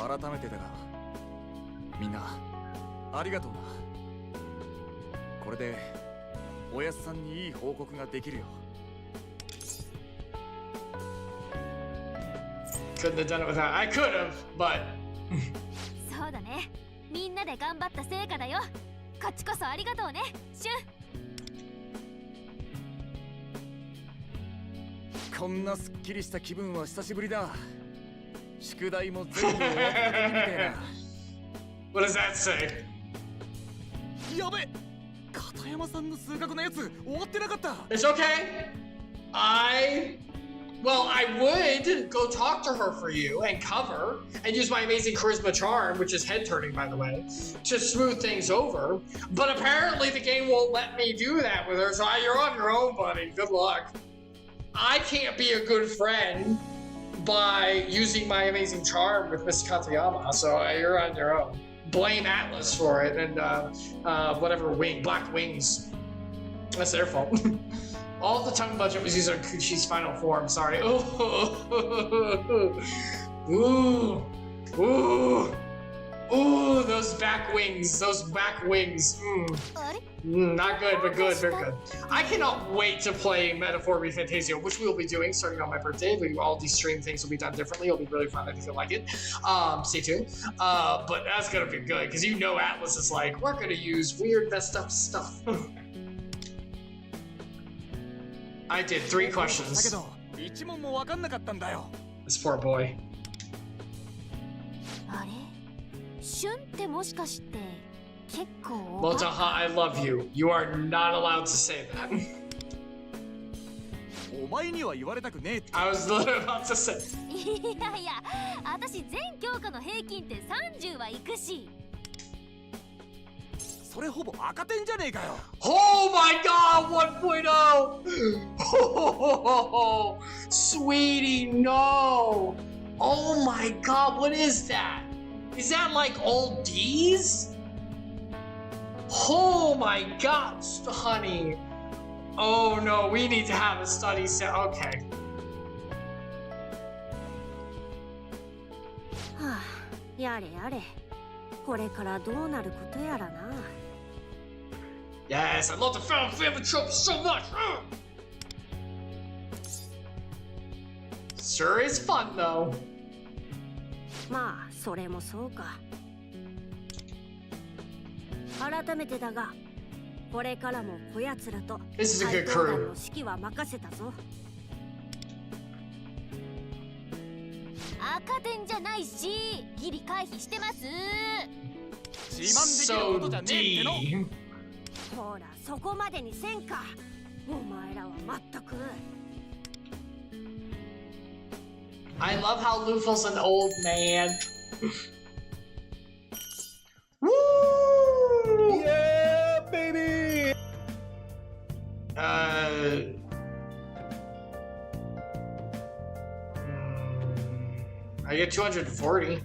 改めてだが、みんなありがとうな。これでおやすさんにいい報告ができるよ。Couldn't have done it without. I could have, but. そうだね。みんなで頑張った成果だよ。こっちこそありがとうね、シュン。こんなすっきりした気分は久しぶりだ。宿題も全部終わったみたいな。What does that say? やべ、片山さんの数学のやつ終わってなかった。 It's okay. Well, I would go talk to her for you and cover and use my amazing charisma charm, which is head turning, by the way, to smooth things over. But apparently the game won't let me do that with her, so you're on your own, buddy. Good luck. I can't be a good friend by using my amazing charm with Miss Katayama, so you're on your own. Blame Atlas for it and whatever black wings. That's their fault. All the tongue budget was used on Kuchi's final form. Sorry. Ooh, those back wings. Not good, but good, very good. I cannot wait to play Metaphor ReFantazio, which we will be doing starting on my birthday. All these stream things will be done differently. It'll be really fun. I think you'll like it. Stay tuned. But that's gonna be good because you know Atlas is like, we're gonna use weird, messed up stuff. I did 3 questions. This poor boy. あれシュンってもしかして結構 Motaha, I love you. You are not allowed to say that. お前には言われたくねえって。 I was literally about to say. いやいや、私全教科の平均点30はいくし。それほぼ赤点じゃねえかよ。 Oh my god, 1.0! Oh, sweetie, no! Oh my god, what is that? Is that like old D's? Oh my god, honey. Oh no, we need to have a study set. Okay. はあ、やれやれ。これからどうなることやらな。 Yes, I love the Found Family trope so much. Sure is fun though. まあ、それもそうか。改めてだが、これからもこやつらと This is a good 対抗団 crew. の指揮は任せたぞ。赤点じゃないし、ギリ回避してます。自慢できることじゃねえっての。 ほら、そこまでにせんか。お前らはまったく。 I love how Luffy's an old man. Woo! Yeah, baby! I get 240.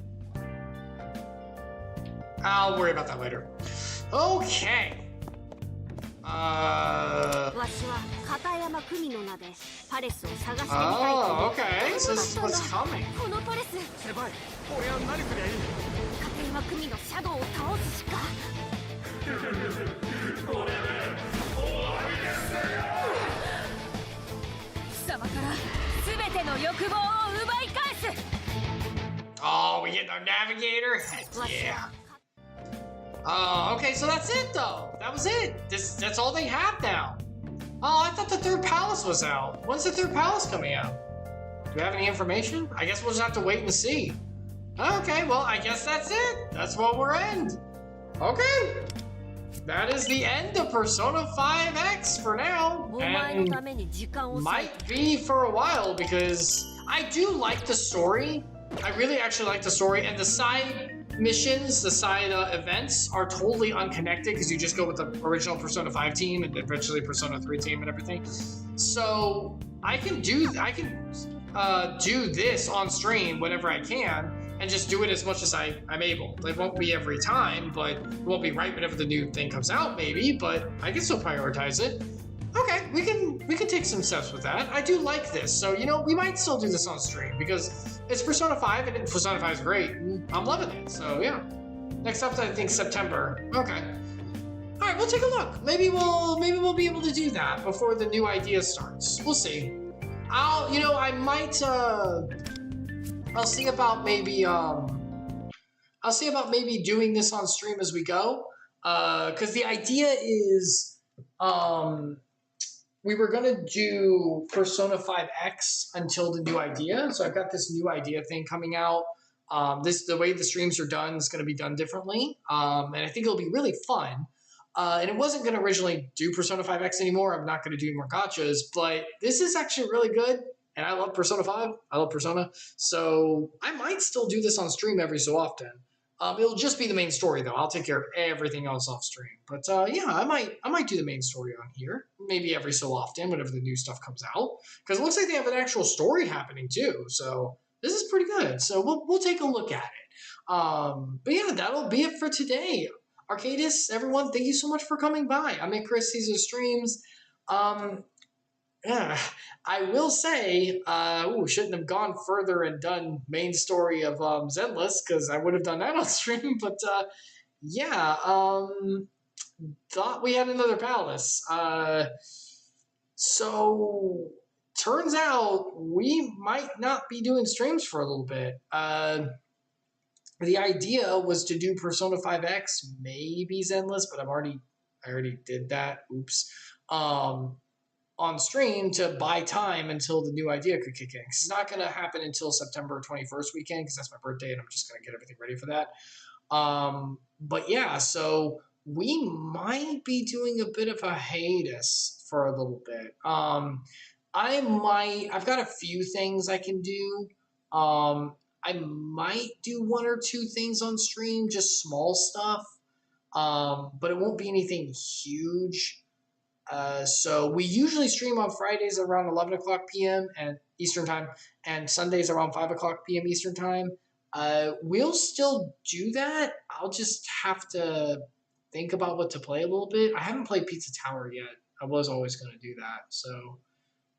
I'll worry about that later. Okay. わしは片山久美の名でパレスを探してみたいと Oh, 思う。 okay. So this is what's coming. このパレス。先輩、俺は何すりゃいい。片山久美のシャドウを倒すしか。貴様から全ての欲望を奪い返す。 Oh, we get our navigator? Heck yeah. Okay, so that's it though. That was it. That's all they have now. Oh, I thought the third palace was out. When's the third palace coming out? Do we have any information? I guess we'll just have to wait and see. Okay, well, I guess that's it. That's what we're end. Okay. That is the end of Persona 5X for now. お前の And ために時間を割い might be for a while because I do like the story. I really actually like the story, and the side missions, the side events are totally unconnected because you just go with the original Persona 5 team and eventually Persona 3 team and everything. So I can do this on stream whenever I can and just do it as much as I'm able. It won't be every time, but it won't be right whenever the new thing comes out, maybe. But I can still prioritize it. Okay, we can take some steps with that. I do like this, so you know we might still do this on stream because it's Persona 5 and Persona 5 is great. I'm loving it, so yeah. Next up, I think September. Okay. All right, we'll take a look. Maybe we'll be able to do that before the new idea starts. We'll see. I'll see about maybe doing this on stream as we go. Because the idea is we were going to do Persona 5X until the new idea. So I've got this new idea thing coming out. The way the streams are done is going to be done differently. And I think it'll be really fun. And it wasn't going to originally do Persona 5X anymore. I'm not going to do more gachas, but this is actually really good. And I love Persona 5. I love Persona. So I might still do this on stream every so often. It'll just be the main story though. I'll take care of everything else off stream. But yeah, I might do the main story on here. Maybe every so often, whenever the new stuff comes out. Because it looks like they have an actual story happening too. So this is pretty good. So we'll take a look at it. But yeah, that'll be it for today. Arcadis, everyone, thank you so much for coming by. I'm Chris. These are streams. Yeah, I will say, shouldn't have gone further and done main story of Zenless, because I would have done that on stream. But yeah, thought we had another palace. So turns out we might not be doing streams for a little bit. The idea was to do Persona 5X, maybe Zenless, but I already did that. Oops. On stream to buy time until the new idea could kick in. It's not going to happen until September 21st weekend because that's my birthday and I'm just going to get everything ready for that. But yeah, so we might be doing a bit of a hiatus for a little bit. I've got a few things I can do. I might do one or two things on stream, just small stuff. But it won't be anything huge. So we usually stream on Fridays around 11 o'clock p.m. and Eastern time, and Sundays around 5 o'clock p.m. Eastern time. We'll still do that. I'll just have to think about what to play a little bit. I haven't played Pizza Tower yet. I was always going to do that. So,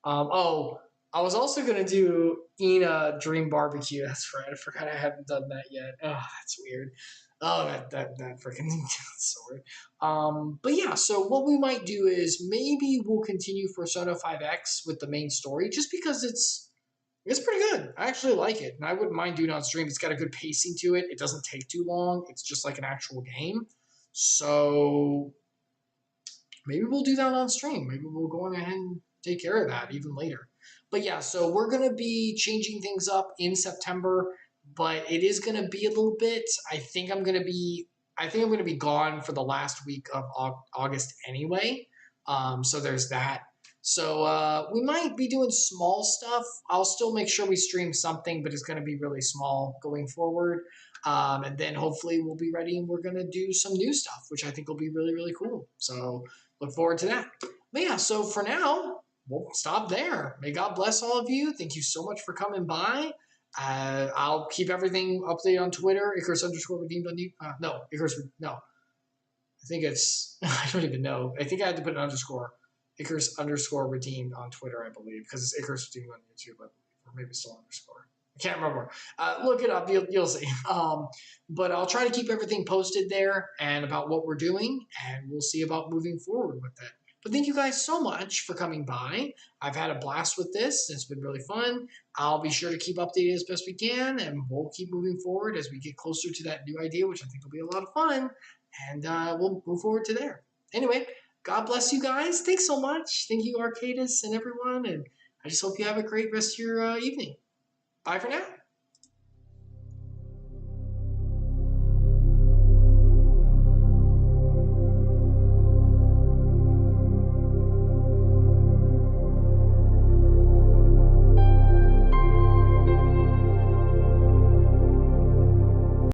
I was also going to do Ina Dream Barbecue. That's right. I forgot I haven't done that yet. Oh, that's weird. Oh, that freaking sword. But yeah, so what we might do is maybe we'll continue Persona 5X with the main story, just because it's pretty good. I actually like it, and I wouldn't mind doing it on stream. It's got a good pacing to it. It doesn't take too long. It's just like an actual game. So maybe we'll do that on stream. Maybe we'll go on ahead and take care of that even later. But yeah, so we're going to be changing things up in September. But it is going to be a little bit. I think I'm going to be gone for the last week of August anyway. So there's that. So we might be doing small stuff. I'll still make sure we stream something, but it's going to be really small going forward. And then hopefully we'll be ready and we're going to do some new stuff, which I think will be really, really cool. So look forward to that. But yeah, so for now, we'll stop there. May God bless all of you. Thank you so much for coming by. I'll keep everything updated on Twitter. Icarus_redeemed on I think it's I don't even know. I think I had to put an underscore. Icarus_redeemed on Twitter, I believe, because it's Icarus redeemed on YouTube, I believe, or maybe still underscore. I can't remember. Look it up. You'll see. But I'll try to keep everything posted there and about what we're doing, and we'll see about moving forward with it. But thank you guys so much for coming by. I've had a blast with this. It's been really fun. I'll be sure to keep updated as best we can, and we'll keep moving forward as we get closer to that new idea, which I think will be a lot of fun. And we'll move forward to there. Anyway, God bless you guys. Thanks so much. Thank you, Arcadis and everyone. And I just hope you have a great rest of your evening. Bye for now.